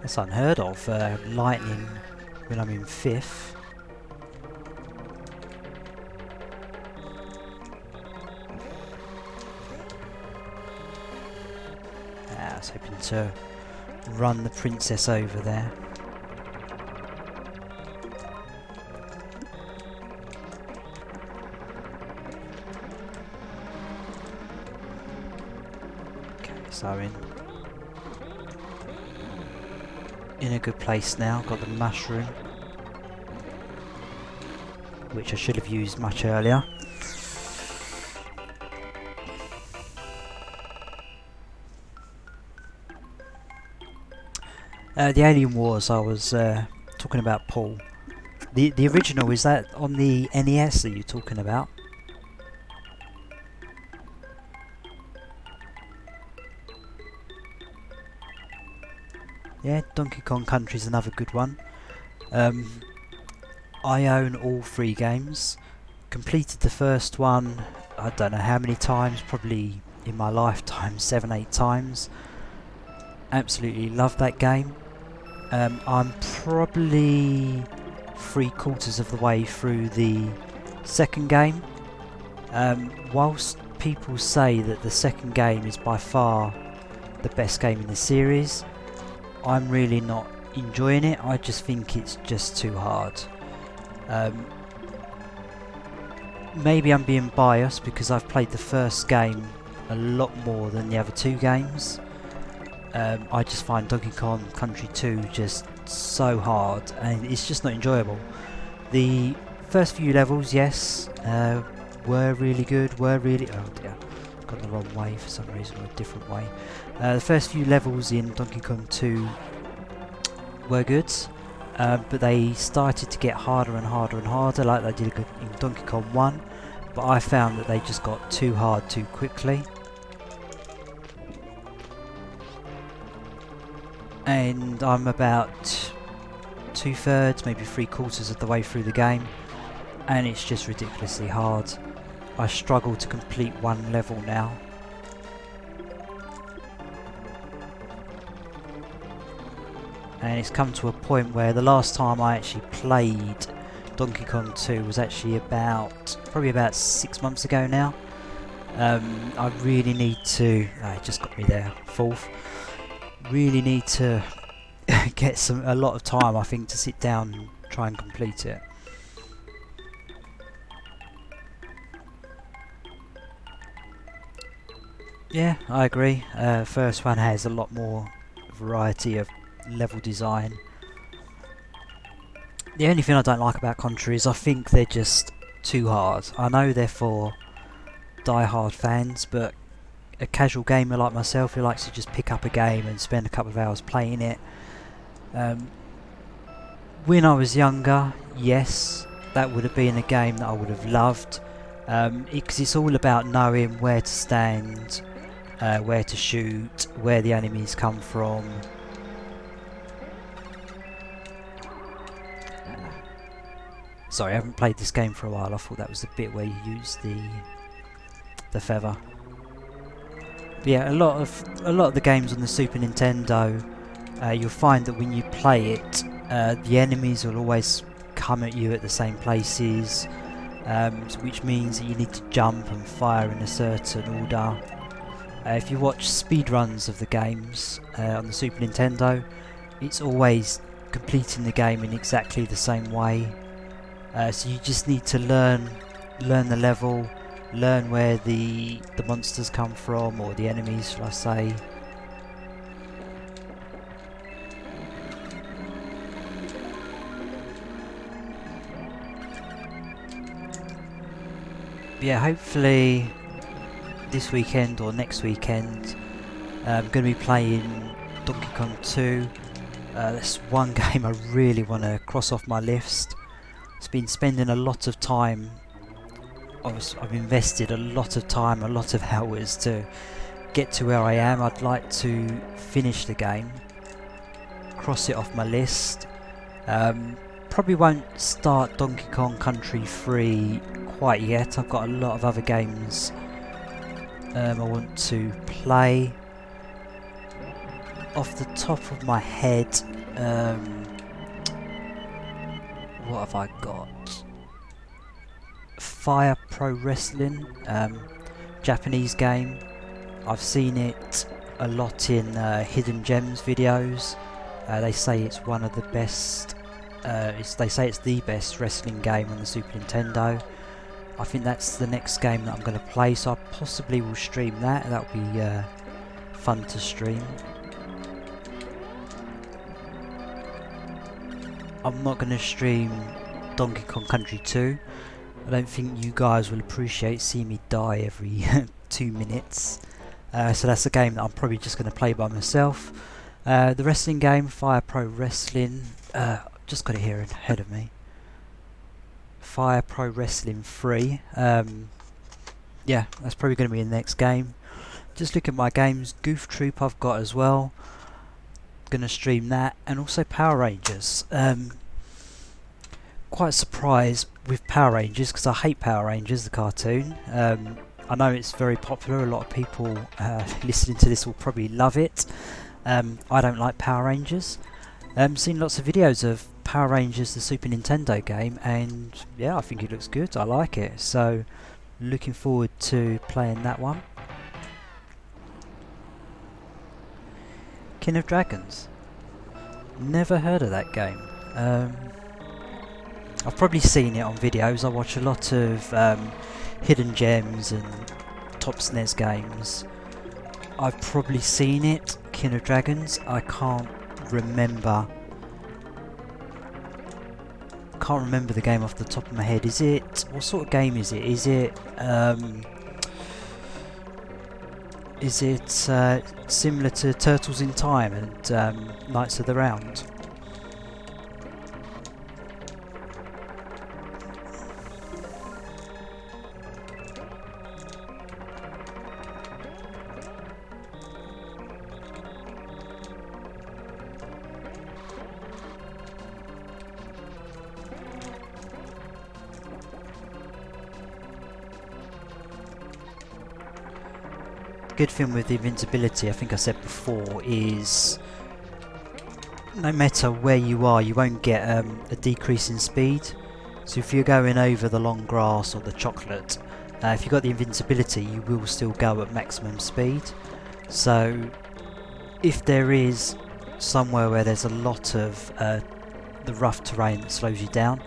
That's unheard of, lightning when I'm in 5th. I was hoping to run the princess over there. Okay, so I'm in a good place now. Got the mushroom, which I should have used much earlier. The Alien Wars I was talking about, Paul. The original, is that on the NES that you're talking about? Yeah, Donkey Kong Country's another good one. I own all 3 games. Completed the first one, I don't know how many times, probably in my lifetime 7-8 times. Absolutely love that game. I'm probably 3/4 of the way through the second game. Whilst people say that the second game is by far the best game in the series, I'm really not enjoying it. I just think it's just too hard. Maybe I'm being biased because I've played the first game a lot more than the other 2 games. I just find Donkey Kong Country 2 just so hard, and it's just not enjoyable. The first few levels, yes, were really good, oh dear, got the wrong way for some reason, or a different way. The first few levels in Donkey Kong 2 were good, but they started to get harder and harder and harder, like they did in Donkey Kong 1, but I found that they just got too hard too quickly. And I'm about 2/3, maybe 3/4 of the way through the game, and it's just ridiculously hard. I struggle to complete one level now. And it's come to a point where the last time I actually played Donkey Kong 2 was actually probably about 6 months ago now. I really need to, it just got me there, fourth. Really need to get a lot of time, I think, to sit down and try and complete it. Yeah, I agree. First one has a lot more variety of level design. The only thing I don't like about Contra is I think they're just too hard. I know they're for die-hard fans, but a casual gamer like myself who likes to just pick up a game and spend a couple of hours playing it. When I was younger, yes, that would have been a game that I would have loved, because it's all about knowing where to stand, where to shoot, where the enemies come from. Sorry, I haven't played this game for a while. I thought that was the bit where you use the feather. But yeah, a lot of the games on the Super Nintendo, you'll find that when you play it, the enemies will always come at you at the same places, which means that you need to jump and fire in a certain order. If you watch speedruns of the games on the Super Nintendo, it's always completing the game in exactly the same way. So you just need to learn the level, learn where the monsters come from, or the enemies, shall I say. But yeah, hopefully this weekend or next weekend I'm going to be playing Donkey Kong 2. That's one game I really want to cross off my list. It's been spending a lot of time. I've invested a lot of time, a lot of hours to get to where I am. I'd like to finish the game, cross it off my list. Probably won't start Donkey Kong Country 3 quite yet. I've got a lot of other games I want to play. Off the top of my head, what have I got? Fire Pro Wrestling, Japanese game. I've seen it a lot in Hidden Gems videos. They say it's one of the best. They say it's the best wrestling game on the Super Nintendo. I think that's the next game that I'm going to play, so I possibly will stream that. That'll be fun to stream. I'm not going to stream Donkey Kong Country 2. I don't think you guys will appreciate seeing me die every 2 minutes. So that's a game that I'm probably just going to play by myself. The wrestling game, Fire Pro Wrestling, just got it here ahead of me. Fire Pro Wrestling 3. Yeah, that's probably going to be the next game. Just look at my games. Goof Troop I've got as well. Gonna stream that, and also Power Rangers. Quite surprised with Power Rangers because I hate Power Rangers, the cartoon. I know it's very popular. A lot of people listening to this will probably love it. I don't like Power Rangers. Seen lots of videos of Power Rangers, the Super Nintendo game, and yeah, I think it looks good. I like it, so looking forward to playing that one. King of Dragons. Never heard of that game. I've probably seen it on videos. I watch a lot of Hidden Gems and Top SNES games. I've probably seen it, King of Dragons. I can't remember the game off the top of my head. Is it, what sort of game is it? Is it similar to Turtles in Time and Knights of the Round? Good thing with the invincibility, I think I said before, is no matter where you are, you won't get a decrease in speed. So if you're going over the long grass or the chocolate, if you've got the invincibility, you will still go at maximum speed. So if there is somewhere where there's a lot of the rough terrain that slows you down,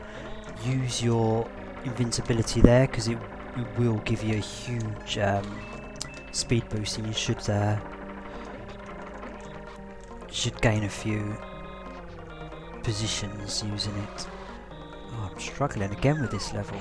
use your invincibility there, because it will give you a huge speed boost, and you should gain a few positions using it. Oh, I'm struggling again with this level.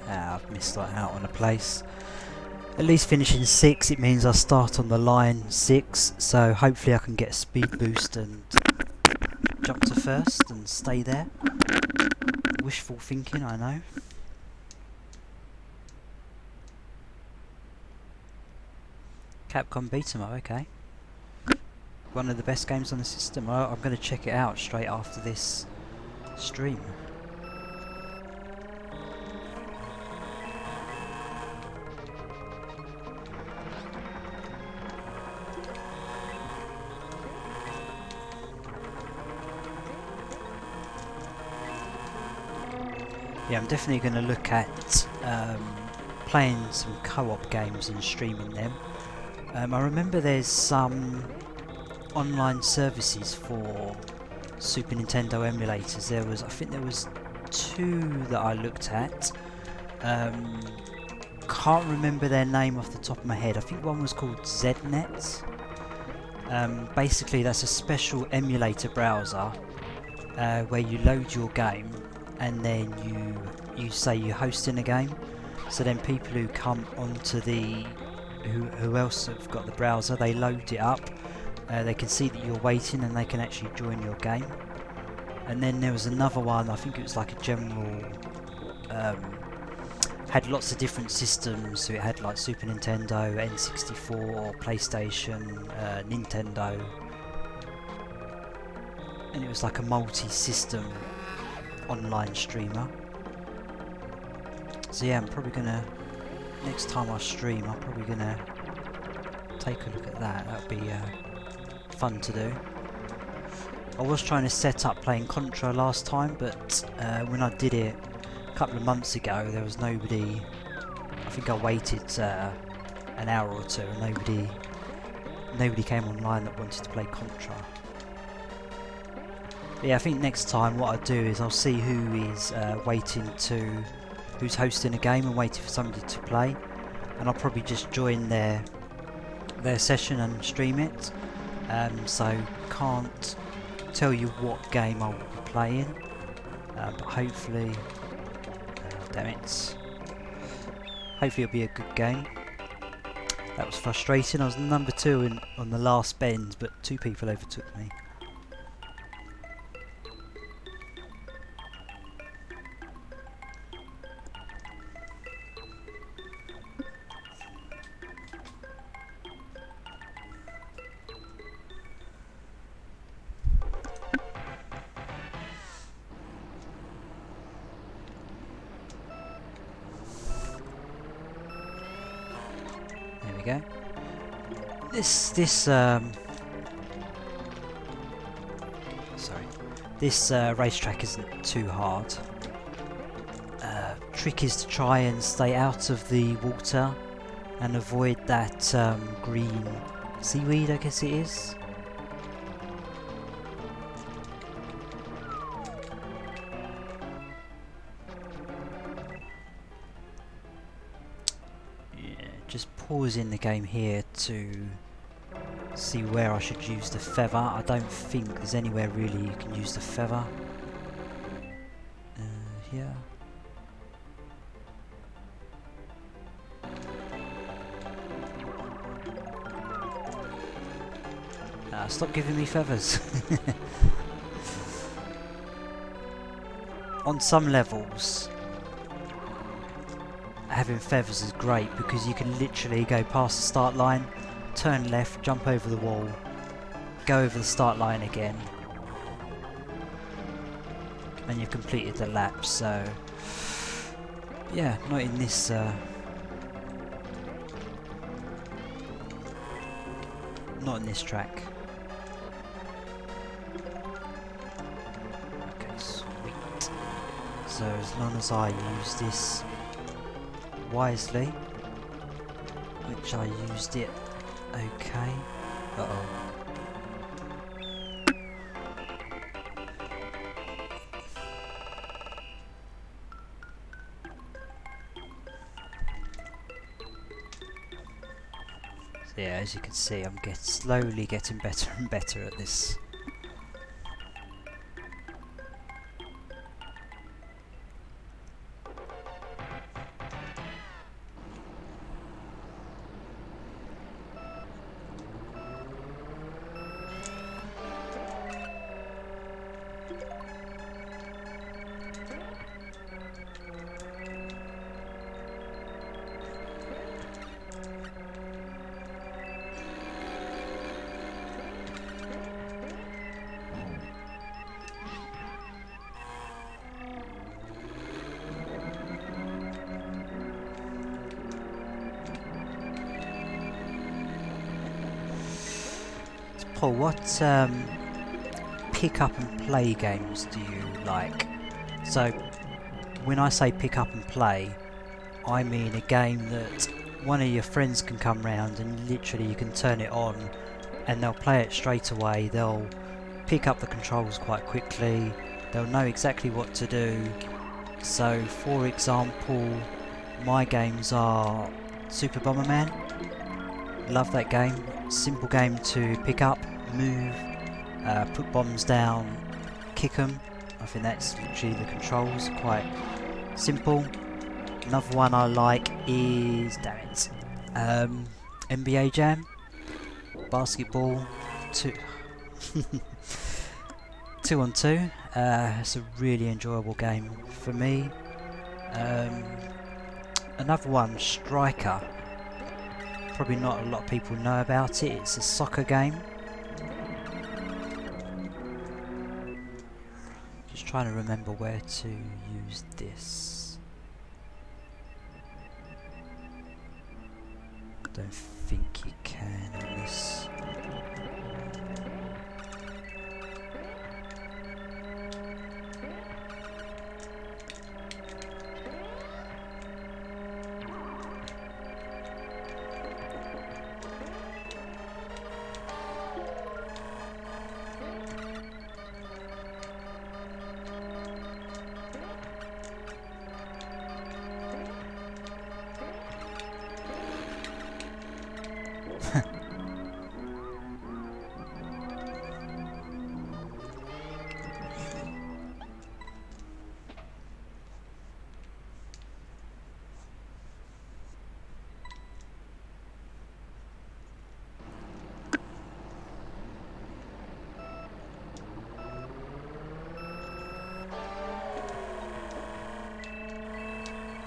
I've missed out on a place. At least finishing 6, it means I start on the line 6, so hopefully I can get a speed boost and jump to first and stay there. Wishful thinking, I know. Capcom beat 'em up, okay. One of the best games on the system. I'm going to check it out straight after this stream. Yeah, I'm definitely going to look at playing some co-op games and streaming them. I remember there's some online services for Super Nintendo emulators. I think there was 2 that I looked at. Can't remember their name off the top of my head. I think one was called ZNet. Basically, that's a special emulator browser where you load your game, and then you say you're hosting a game, so then people who come onto who else have got the browser, they load it up, they can see that you're waiting, and they can actually join your game. And then there was another one, I think it was like a general, had lots of different systems, so it had like Super Nintendo, N64, PlayStation, Nintendo, and it was like a multi-system online streamer. So yeah, I'm probably gonna, next time I stream, I'm probably gonna take a look at that. That'd be fun to do. I was trying to set up playing Contra last time, but when I did it a couple of months ago, there was nobody. I think I waited an hour or 2, and nobody came online that wanted to play Contra. But yeah, I think next time what I'll do is I'll see who is who's hosting a game and waiting for somebody to play, and I'll probably just join their session and stream it. So can't tell you what game I'll be playing, but hopefully, damn it, hopefully it'll be a good game. That was frustrating. I was number 2 on the last bend, but 2 people overtook me. Go. This racetrack isn't too hard. Trick is to try and stay out of the water and avoid that green seaweed, I guess it is. Just pause in the game here to see where I should use the feather. I don't think there's anywhere really you can use the feather. Here. Stop giving me feathers. On some levels, having feathers is great because you can literally go past the start line turn left, jump over the wall, go over the start line again, and you've completed the lap. So yeah, not in this track. Okay, sweet. So as long as I use this wisely, which I used it okay. Uh-oh. So yeah, as you can see, I'm slowly getting better and better at this. Paul, what pick up and play games do you like? So when I say pick up and play, I mean a game that one of your friends can come round and literally you can turn it on and they'll play it straight away. They'll pick up the controls quite quickly, they'll know exactly what to do. So for example, my games are Super Bomberman. Love that game. Simple game to pick up, move, put bombs down, kick them. I think that's literally the controls, quite simple. Another one I like is, damn it, NBA Jam, basketball, 2-on-2. It's a really enjoyable game for me. Another one, Striker. Probably not a lot of people know about it. It's a soccer game. Just trying to remember where to use this. Don't think you can on this.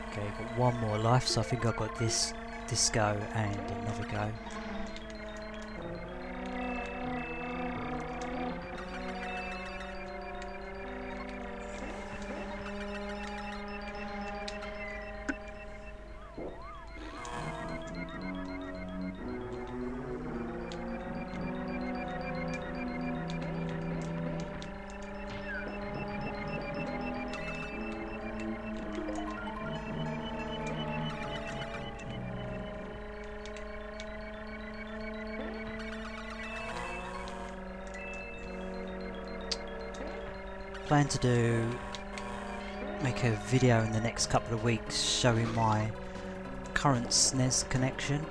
Okay, got one more life, so I think I've got this go and another go. Plan to make a video in the next couple of weeks showing my current SNES connection.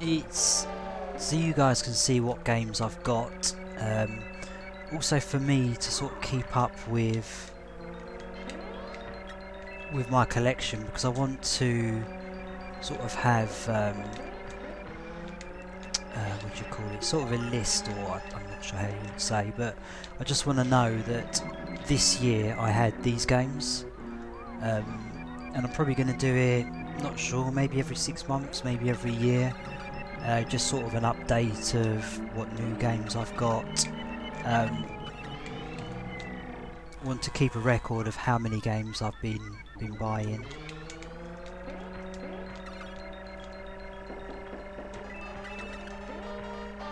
It's so you guys can see what games I've got. Also for me to sort of keep up with my collection, because I want to sort of have what do you call it, sort of a list, or I'm not sure how you would say, but I just want to know that this year I had these games. and I'm probably going to do it, not sure, maybe every 6 months, maybe every year. Just sort of an update of what new games I've got. Want to keep a record of how many games I've been buying.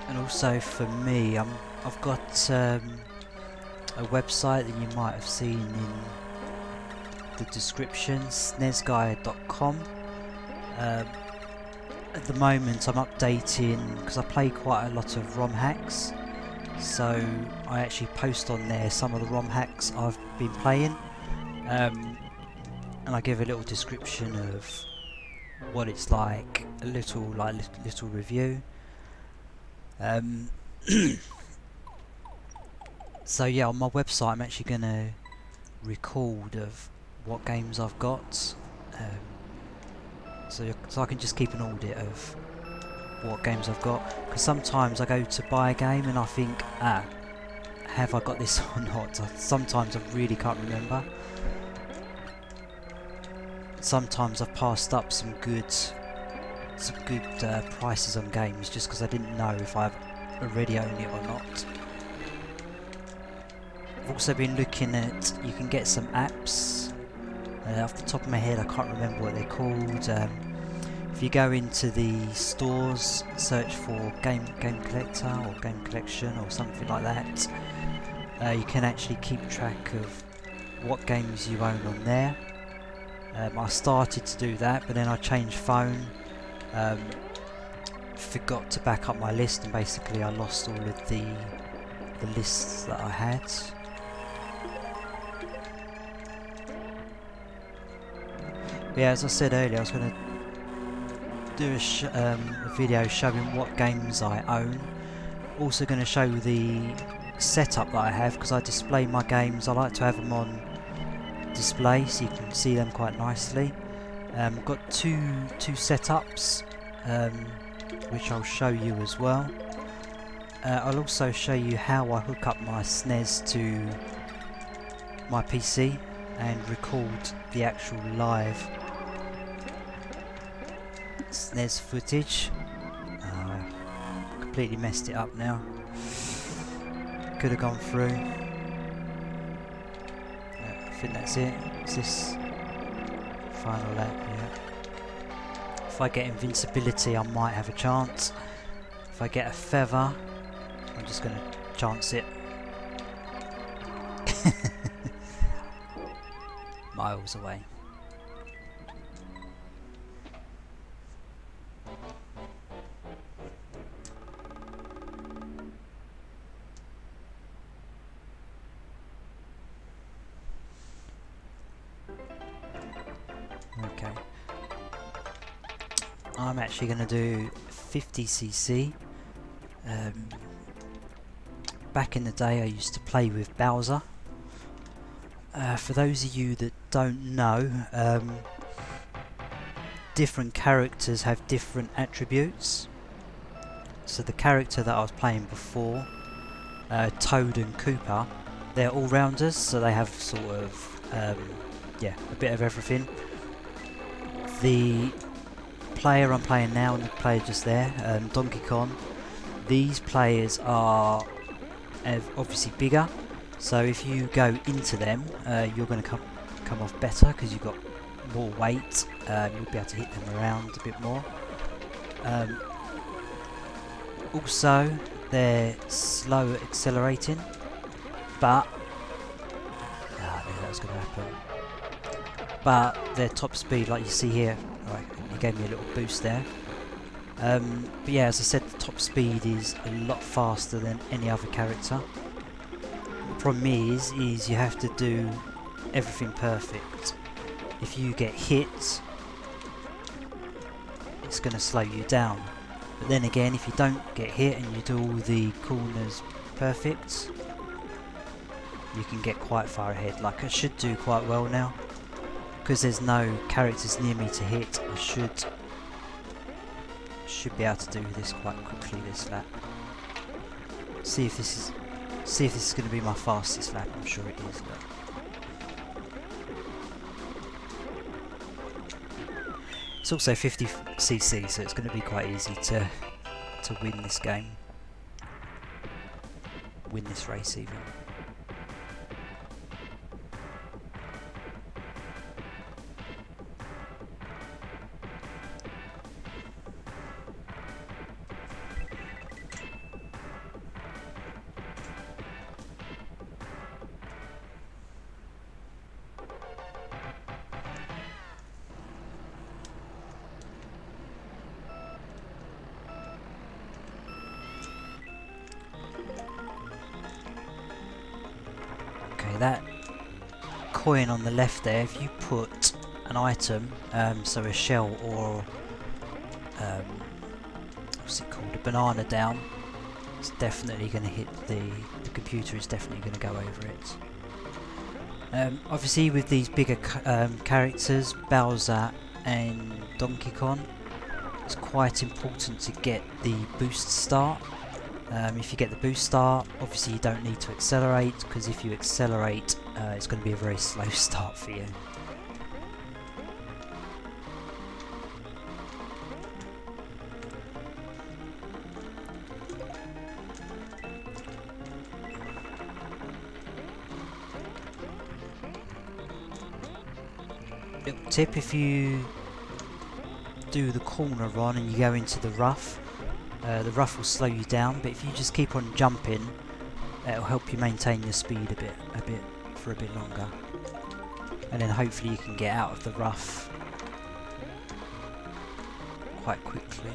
And also for me, I've got a website that you might have seen in the description, SNESGUY.com. At the moment I'm updating, because I play quite a lot of ROM hacks, so I actually post on there some of the ROM hacks I've been playing, and I give a little description of what it's like, a little review. So yeah, on my website I'm actually going to record of what games I've got, so I can just keep an audit of what games I've got, because sometimes I go to buy a game and I think, have I got this or not? Sometimes I really can't remember. Sometimes I've passed up some good prices on games just because I didn't know if I've already owned it or not. I've also been looking at, you can get some apps, off the top of my head I can't remember what they're called. If you go into the stores, search for game collector or game collection or something like that, you can actually keep track of what games you own on there. I started to do that, but then I changed phone, forgot to back up my list, and basically I lost all of the lists that I had. Yeah, as I said earlier, I was going to do a video showing what games I own. Also going to show the setup that I have, because I display my games. I like to have them on display so you can see them quite nicely. I've got two setups, which I'll show you as well. I'll also show you how I hook up my SNES to my PC and record the actual live SNES footage. Completely messed it up now. Could have gone through. I think that's it. Is this final lap? Yeah. If I get invincibility I might have a chance. If I get a feather, I'm just going to chance it. Miles away. Okay. I'm actually going to do 50cc. Back in the day I used to play with Bowser. For those of you that don't know, different characters have different attributes. So the character that I was playing before, Toad and Koopa, they're all-rounders, so they have sort of a bit of everything. The player I'm playing now and the player just there, Donkey Kong, these players are obviously bigger, so if you go into them you're going to come off better because you've got more weight. You'll be able to hit them around a bit more. Also they're slow at accelerating, but I knew that was going to happen. But their top speed, like you see here, right, you gave me a little boost there. But yeah, as I said, the top speed is a lot faster than any other character. The problem is you have to do everything perfect. If you get hit, it's going to slow you down. But then again, if you don't get hit and you do all the corners perfect, you can get quite far ahead. Like I should do quite well now. Because there's no characters near me to hit, I should be able to do this quite quickly this lap. See if this is going to be my fastest lap. I'm sure it is. But It's also 50cc, so it's going to be quite easy to win this game. Win this race even. That coin on the left there, if you put an item, so a shell or what's it called, a banana down, it's definitely going to hit the computer is definitely going to go over it. Obviously with these bigger characters, Bowser and Donkey Kong, it's quite important to get the boost start. If you get the boost start, obviously you don't need to accelerate, because if you accelerate, it's going to be a very slow start for you. Little tip, if you do the corner run and you go into the rough will slow you down, but if you just keep on jumping, it'll help you maintain your speed for a bit longer, and then hopefully you can get out of the rough quite quickly.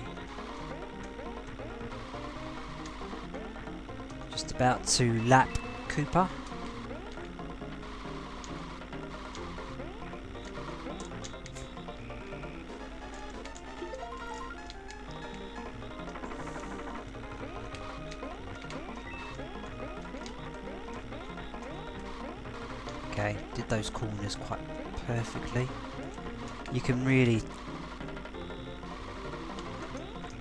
Just about to lap Cooper. Okay, did those corners quite perfectly. You can really,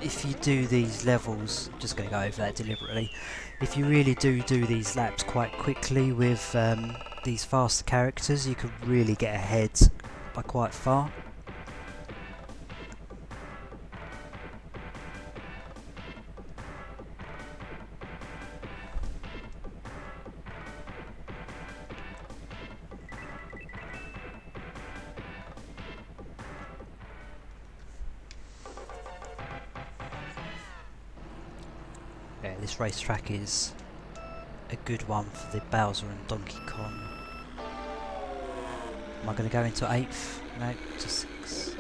if you do these levels, just going to go over that deliberately, if you really do these laps quite quickly with these faster characters, you can really get ahead by quite far. Yeah, this racetrack is a good one for the Bowser and Donkey Kong. Am I going to go into 8th? No, to 6th.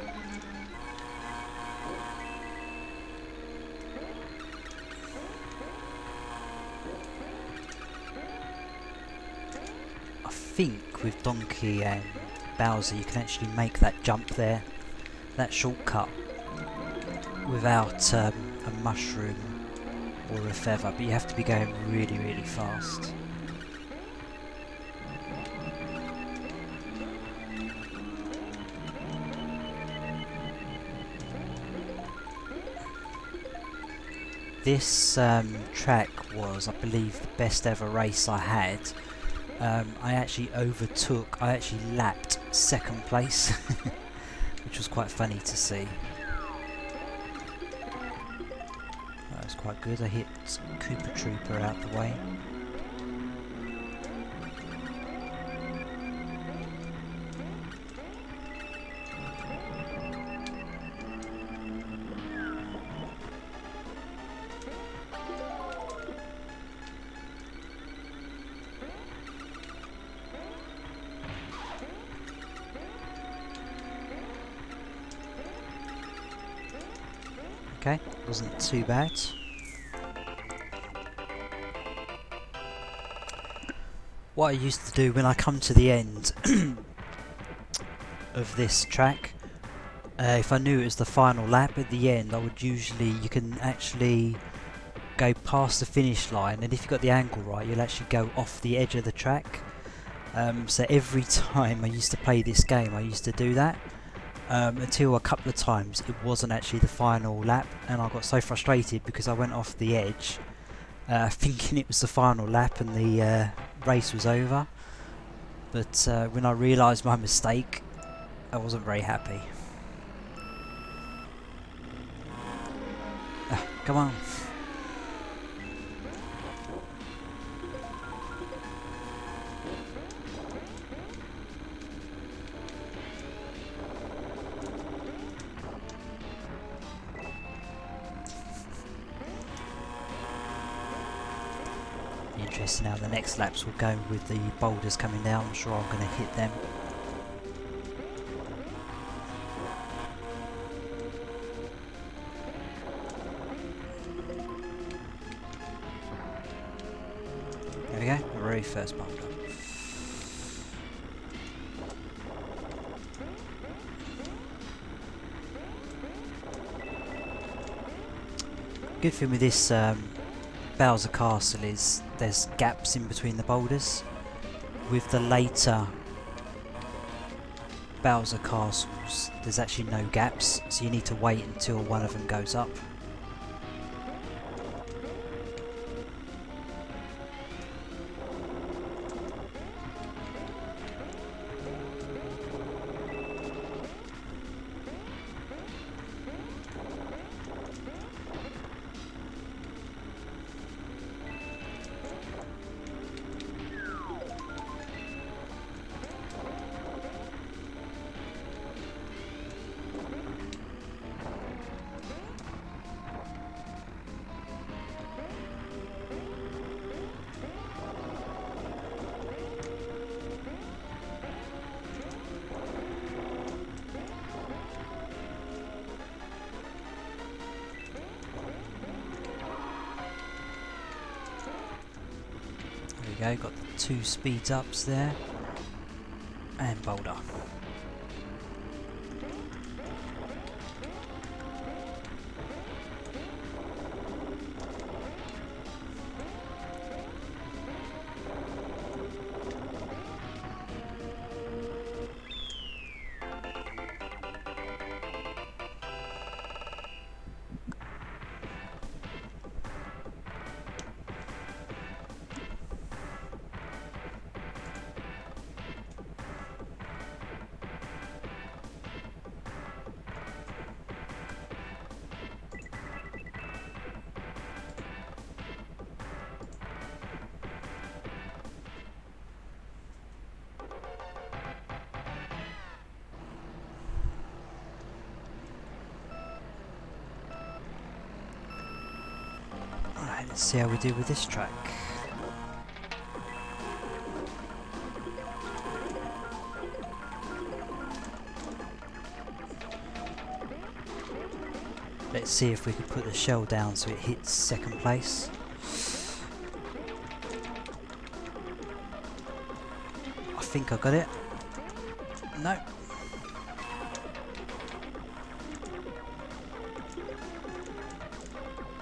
I think with Donkey and Bowser you can actually make that jump there, that shortcut, without a mushroom or a feather, but you have to be going really, really fast. This track was, I believe, the best ever race I had. I actually lapped 2nd place, which was quite funny to see. That was quite good. I hit Koopa Trooper out the way. Okay, wasn't too bad. What I used to do when I come to the end of this track, if I knew it was the final lap at the end, I would usually, you can actually go past the finish line, and if you've got the angle right, you'll actually go off the edge of the track. So every time I used to play this game, I used to do that. Until a couple of times it wasn't actually the final lap, and I got so frustrated because I went off the edge thinking it was the final lap and the race was over, but when I realised my mistake, I wasn't very happy. Come on. Interesting how the next laps will go with the boulders coming down. I'm sure I'm going to hit them. There we go, the very first boulder. Good thing with this Bowser Castle is there's gaps in between the boulders. With the later Bowser Castles, there's actually no gaps, so you need to wait until one of them goes up. There we go, got the 2 speeds ups there, and boulder. Alright, let's see how we do with this track. Let's see if we can put the shell down so it hits second place. I think I got it. No.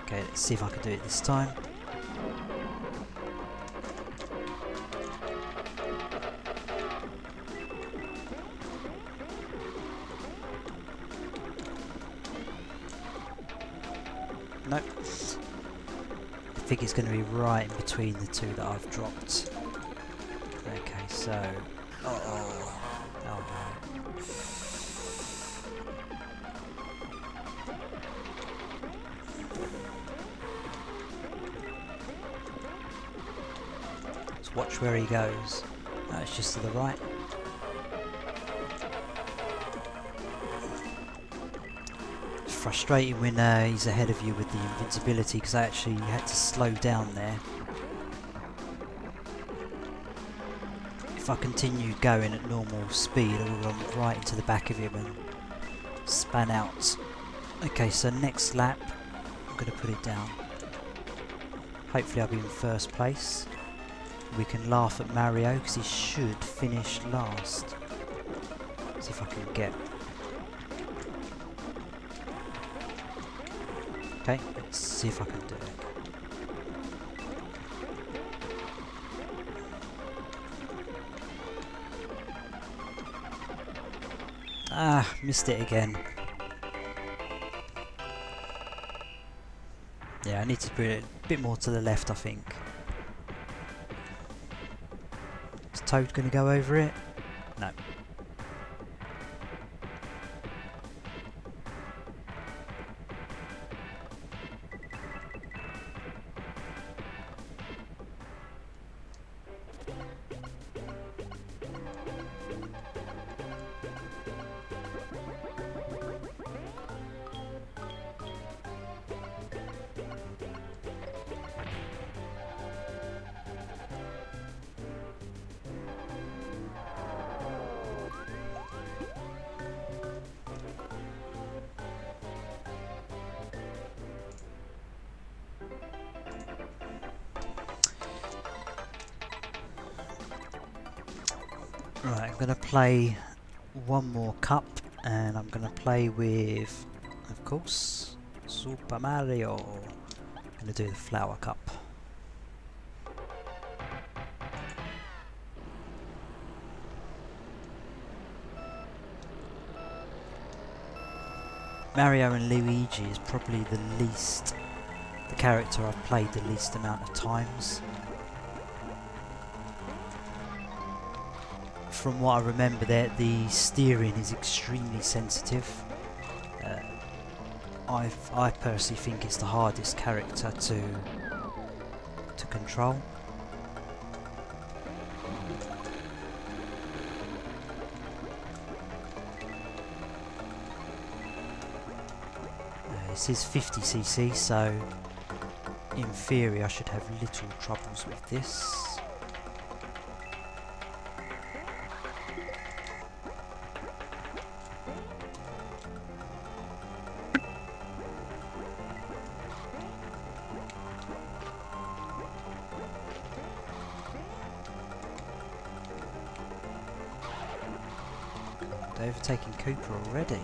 Okay, let's see if I can do it this time. Nope. I think it's going to be right in between the 2 that I've dropped. Okay, so... oh no. Let's watch where he goes. No, it's just to the right. Frustrating when he's ahead of you with the invincibility, because I actually had to slow down there. If I continued going at normal speed, I would have run right into the back of him and span out. Okay, so next lap, I'm going to put it down. Hopefully I'll be in first place. We can laugh at Mario because he should finish last. See if I can get... Okay, let's see if I can do it. Ah, missed it again. Yeah, I need to put it a bit more to the left, I think. Is Toad going to go over it? No. Right, I'm going to play one more cup, and I'm going to play with, of course, Super Mario. I'm going to do the flower cup. Mario and Luigi is probably the character I've played the least amount of times. From what I remember, the steering is extremely sensitive. I personally think it's the hardest character to control. This is 50cc, so in theory I should have little troubles with this. They're overtaking Cooper already.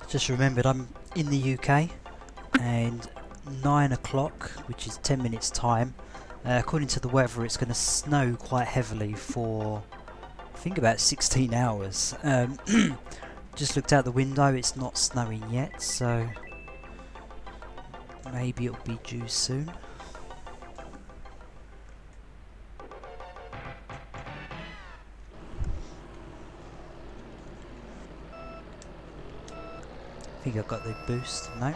Just remembered I'm in the UK, and 9 o'clock, which is 10 minutes time, according to the weather it's going to snow quite heavily for I think about 16 hours. Just looked out the window, it's not snowing yet, so maybe it'll be due soon. I think I've got the boost. No. Right,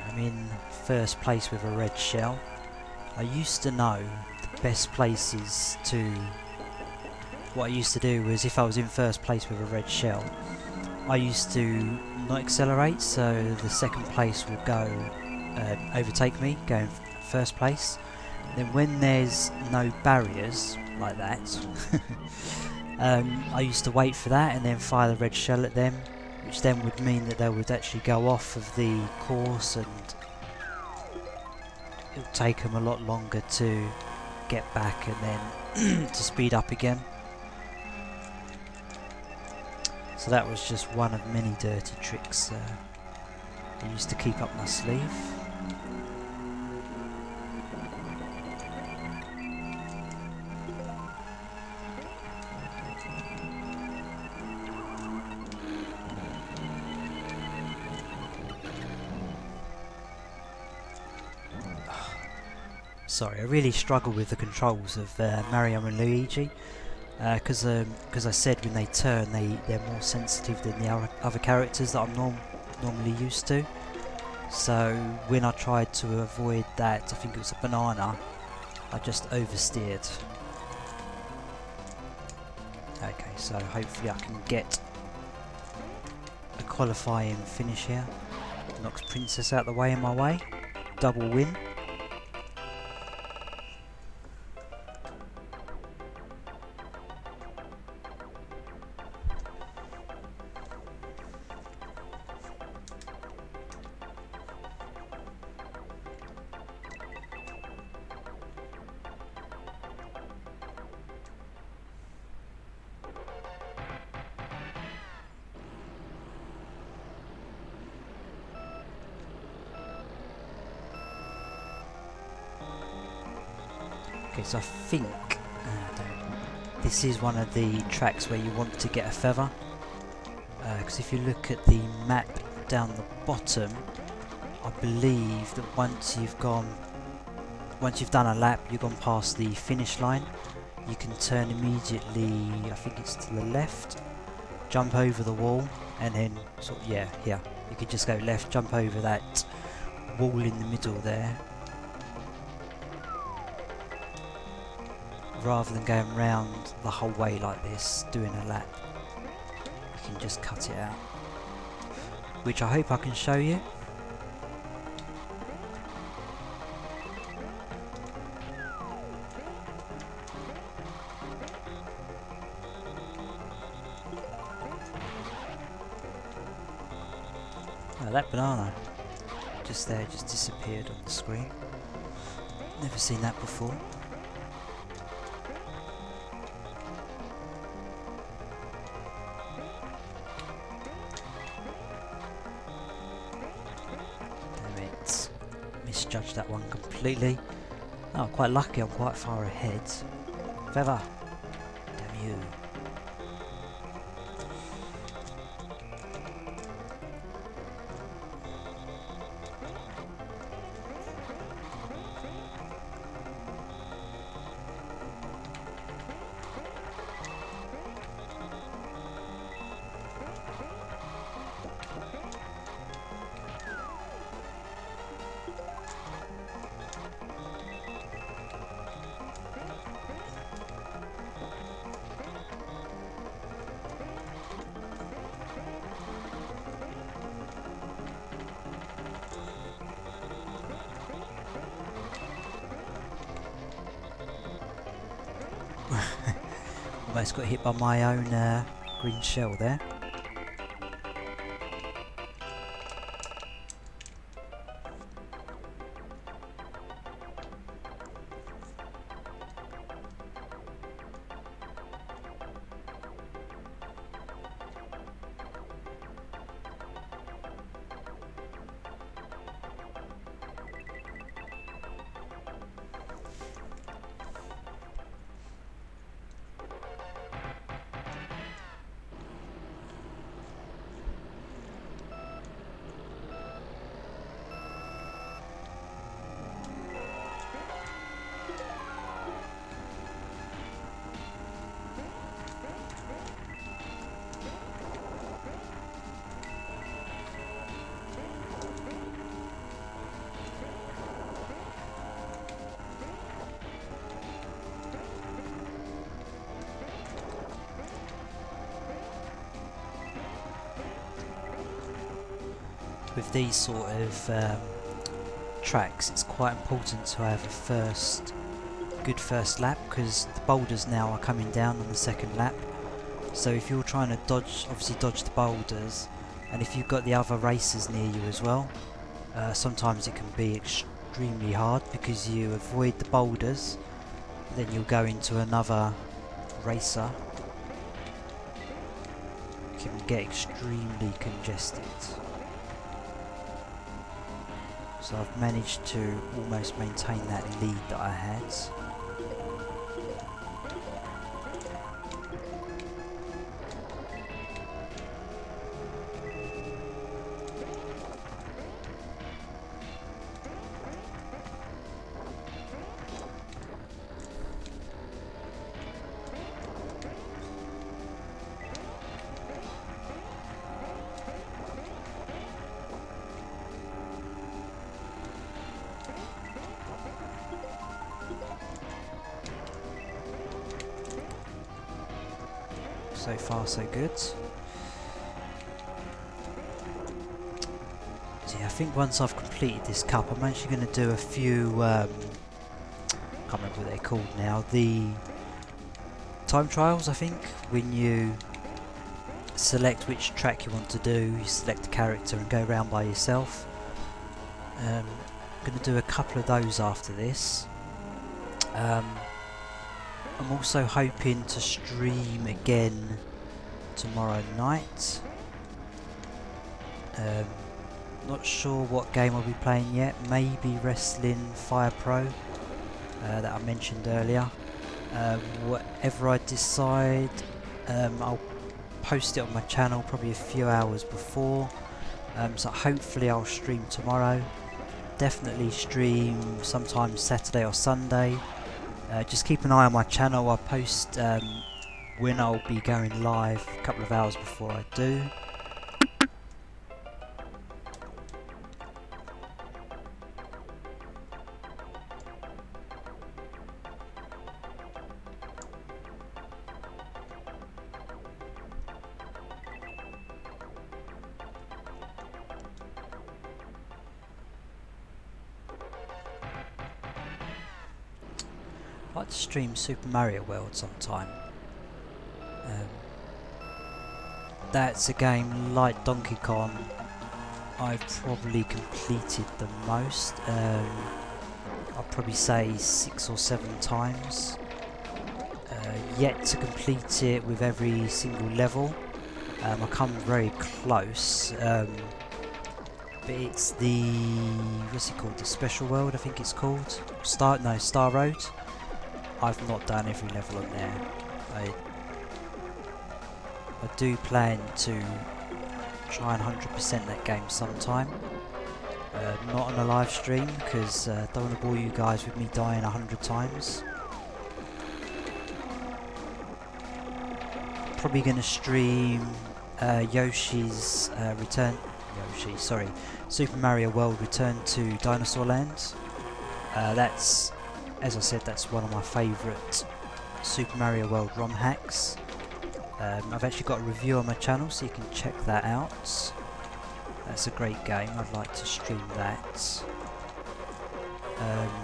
I'm in first place with a red shell. I used to know the best places to... What I used to do was, if I was in first place with a red shell, I used to not accelerate, so the second place would go overtake me, go in first place. Then when there's no barriers like that, I used to wait for that and then fire the red shell at them, which then would mean that they would actually go off of the course, and it would take them a lot longer to get back and then to speed up again. So that was just one of many dirty tricks I used to keep up my sleeve. Sorry, I really struggle with the controls of Mario and Luigi, because I said when they turn they're more sensitive than the other characters that I'm normally used to. So when I tried to avoid that, I think it was a banana, I just oversteered. Okay, so hopefully I can get a qualifying finish here. Knocks Princess out the way in my way. Double win. Okay, so I think this is one of the tracks where you want to get a feather, because if you look at the map down the bottom, I believe that once you've done a lap, you've gone past the finish line, you can turn immediately, I think it's to the left, jump over the wall, and then sort of, yeah, here, you could just go left, jump over that wall in the middle there, rather than going round the whole way like this, doing a lap. You can just cut it out, which I hope I can show you. Oh, that banana just there just disappeared on the screen. Never seen that before. Damn it. Misjudged that one completely. Oh, quite lucky I'm quite far ahead. Feather. Damn you. Almost got hit by my own green shell there. With these sort of tracks, it's quite important to have a good first lap, because the boulders now are coming down on the second lap. So if you're trying to obviously dodge the boulders, and if you've got the other racers near you as well, sometimes it can be extremely hard, because you avoid the boulders, then you'll go into another racer. It can get extremely congested. So I've managed to almost maintain that lead that I had. So far so good. So yeah, I think once I've completed this cup, I'm actually going to do a few, can't remember what they're called now, the time trials. I think when you select which track you want to do, you select the character and go around by yourself. I'm going to do a couple of those after this. I'm also hoping to stream again tomorrow night. Not sure what game I'll be playing yet. Maybe Wrestling Fire Pro that I mentioned earlier. Whatever I decide, I'll post it on my channel probably a few hours before. So hopefully I'll stream tomorrow. Definitely stream sometime Saturday or Sunday. Just keep an eye on my channel. I post when I'll be going live a couple of hours before I do. I'd like to stream Super Mario World sometime. That's a game like Donkey Kong I've probably completed the most. I'll probably say 6 or 7 times. Yet to complete it with every single level. I come very close. But it's the, what's it called? The Special World, I think it's called. Star Road. I've not done every level on there. I do plan to try and 100% that game sometime. Not on a live stream because I don't want to bore you guys with me dying 100 times. Probably going to stream Super Mario World Return to Dinosaur Land. That's, as I said, that's one of my favourite Super Mario World ROM hacks. I've actually got a review on my channel, so you can check that out. That's a great game. I'd like to stream that.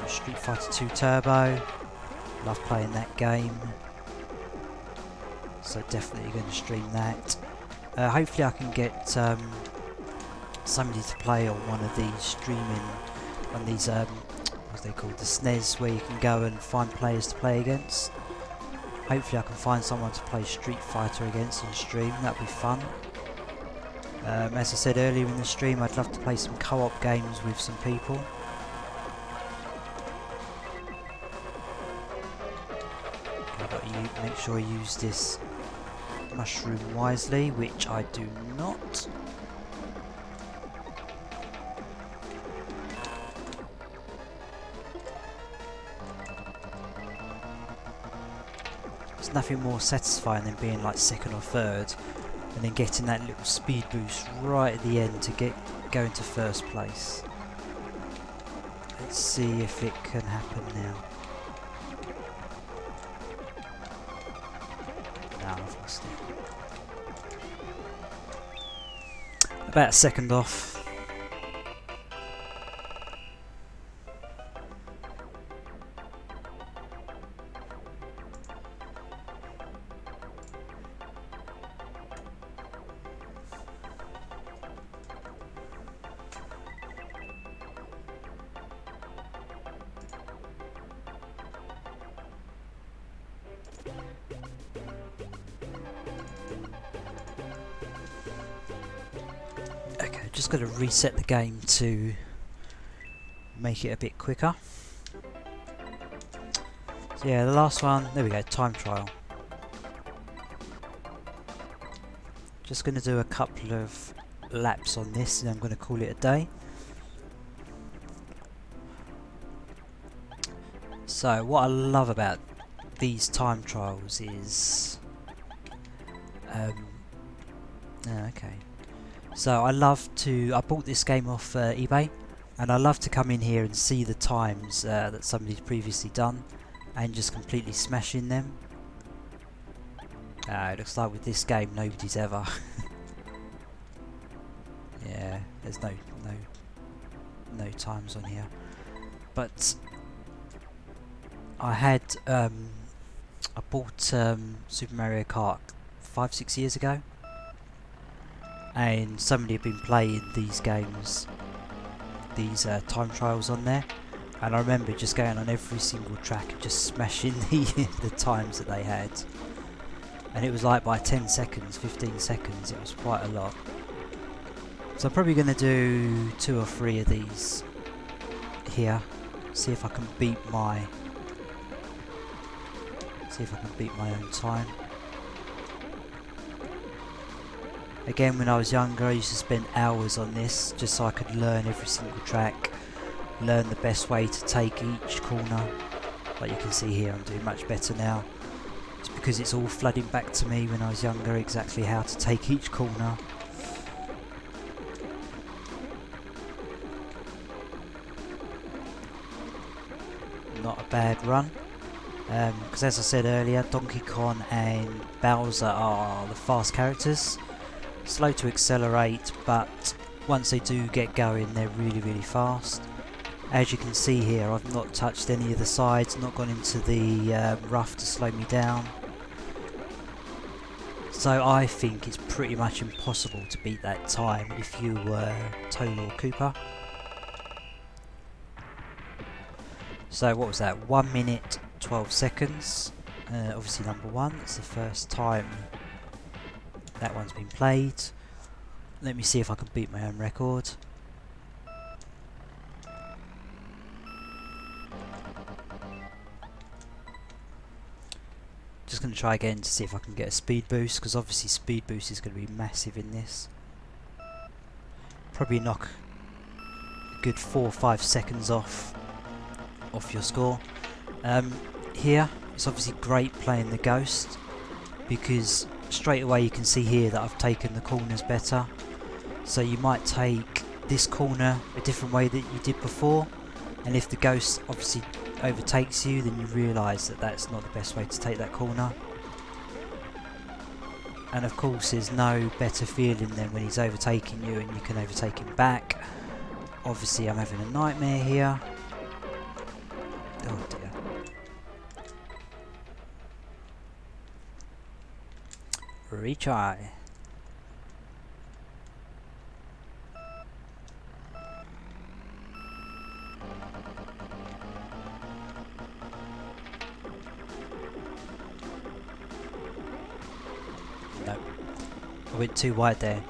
Street Fighter 2 Turbo. Love playing that game. So definitely going to stream that. Hopefully I can get somebody to play on one of these streaming, on these what they called, the SNES, where you can go and find players to play against. Hopefully I can find someone to play Street Fighter against on stream. That'd be fun. As I said earlier in the stream, I'd love to play some co-op games with some people. I've got to make sure I use this mushroom wisely, which I do not. There's nothing more satisfying than being like second or third and then getting that little speed boost right at the end to go into first place. Let's see if it can happen now. No, I've lost it. About a second off. Just got to reset the game to make it a bit quicker. So yeah, the last one, there we go, time trial. Just going to do a couple of laps on this and I'm going to call it a day. So what I love about these time trials is okay. So I bought this game off eBay, and I love to come in here and see the times that somebody's previously done and just completely smashing them. It looks like with this game nobody's ever. Yeah, there's no times on here. But I bought Super Mario Kart 5-6 years ago. And somebody had been playing these games, these time trials on there, and I remember just going on every single track and just smashing the times that they had, and it was like by 10 seconds, 15 seconds, it was quite a lot. So I'm probably going to do 2 or 3 of these here, see if I can beat my own time. Again, when I was younger I used to spend hours on this just so I could learn every single track, learn the best way to take each corner, Like you can see here, I'm doing much better now. It's because it's all flooding back to me when I was younger, exactly how to take each corner. Not a bad run. Because as I said earlier, Donkey Kong and Bowser are the fast characters. Slow to accelerate, but once they do get going, they're really, really fast. As you can see here, I've not touched any of the sides, not gone into the rough to slow me down. So I think it's pretty much impossible to beat that time if you were Toad or Koopa. So what was that? 1 minute 12 seconds. Obviously number 1, it's the first time that one's been played. Let me see if I can beat my own record. Just going to try again to see if I can get a speed boost, because obviously speed boost is going to be massive in this. Probably knock a good 4 or 5 seconds off your score. Here it's obviously great playing the Ghost, because straight away you can see here that I've taken the corners better. So you might take this corner a different way that you did before, and if the Ghost obviously overtakes you, then you realise that that's not the best way to take that corner. And of course there's no better feeling than when he's overtaking you and you can overtake him back. Obviously I'm having a nightmare here. Oh dear. Retry. No, I went too wide there.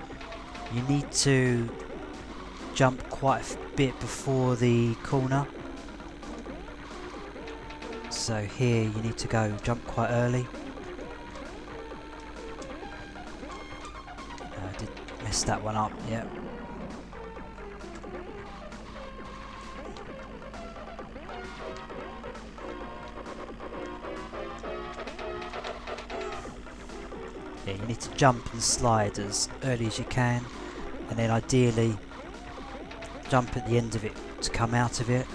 You need to jump quite a bit before the corner. So here you need to go jump quite early. I did mess that one up, yeah. Yeah, you need to jump and slide as early as you can, and then ideally jump at the end of it to come out of it.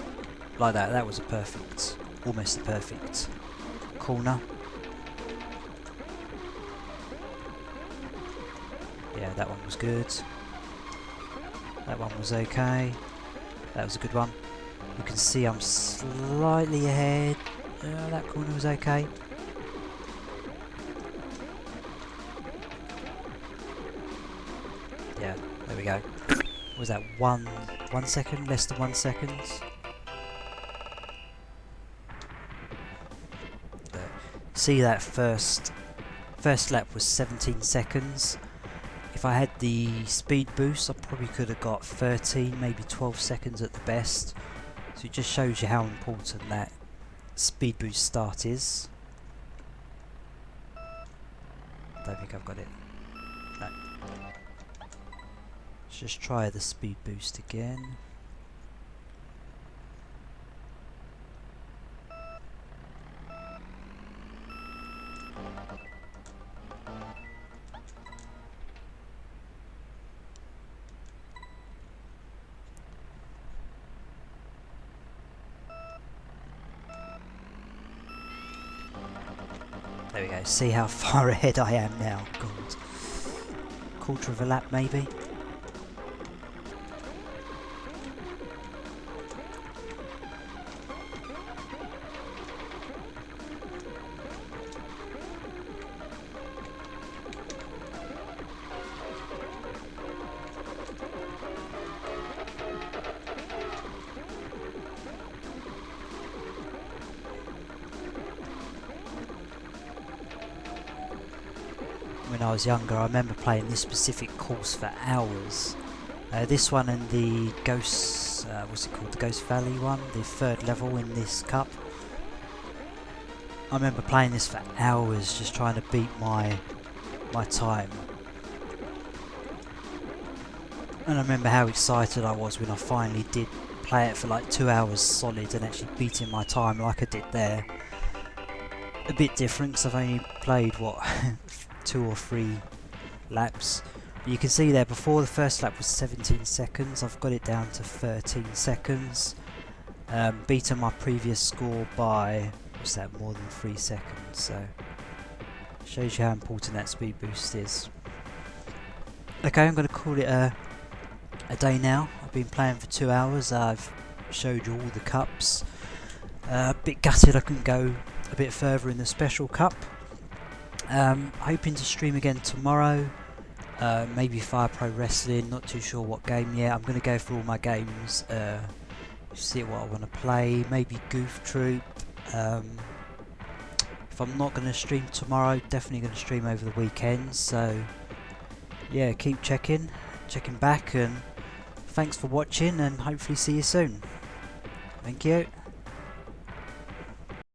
Like that, that was a perfect, almost a perfect corner. Yeah, that one was good. That one was okay. That was a good one. You can see I'm slightly ahead. That corner was okay. Yeah, there we go. Was that 1 second? Less than 1 second? See, that first lap was 17 seconds. If I had the speed boost, I probably could have got 13, maybe 12 seconds at the best. So it just shows you how important that speed boost start is. Don't think I've got it. No. Let's just try the speed boost again. There we go, see how far ahead I am now. God. Quarter of a lap maybe? When I was younger, I remember playing this specific course for hours. This one and the Ghost, what's it called, the Ghost Valley one, the 3rd level in this cup. I remember playing this for hours, just trying to beat my time. And I remember how excited I was when I finally did play it for like 2 hours solid and actually beating my time like I did there. A bit different because I've only played what 2 or 3 laps. But you can see there before the first lap was 17 seconds, I've got it down to 13 seconds. Beaten my previous score by, what's that, more than 3 seconds, so shows you how important that speed boost is. Okay, I'm going to call it a day now. I've been playing for 2 hours, I've showed you all the cups. A bit gutted I couldn't go a bit further in the special cup. Hoping to stream again tomorrow, maybe Fire Pro Wrestling, not too sure what game yet. I'm going to go through all my games, see what I want to play, maybe Goof Troop. If I'm not going to stream tomorrow, definitely going to stream over the weekend, so yeah, keep checking back, and thanks for watching, and hopefully see you soon. Thank you.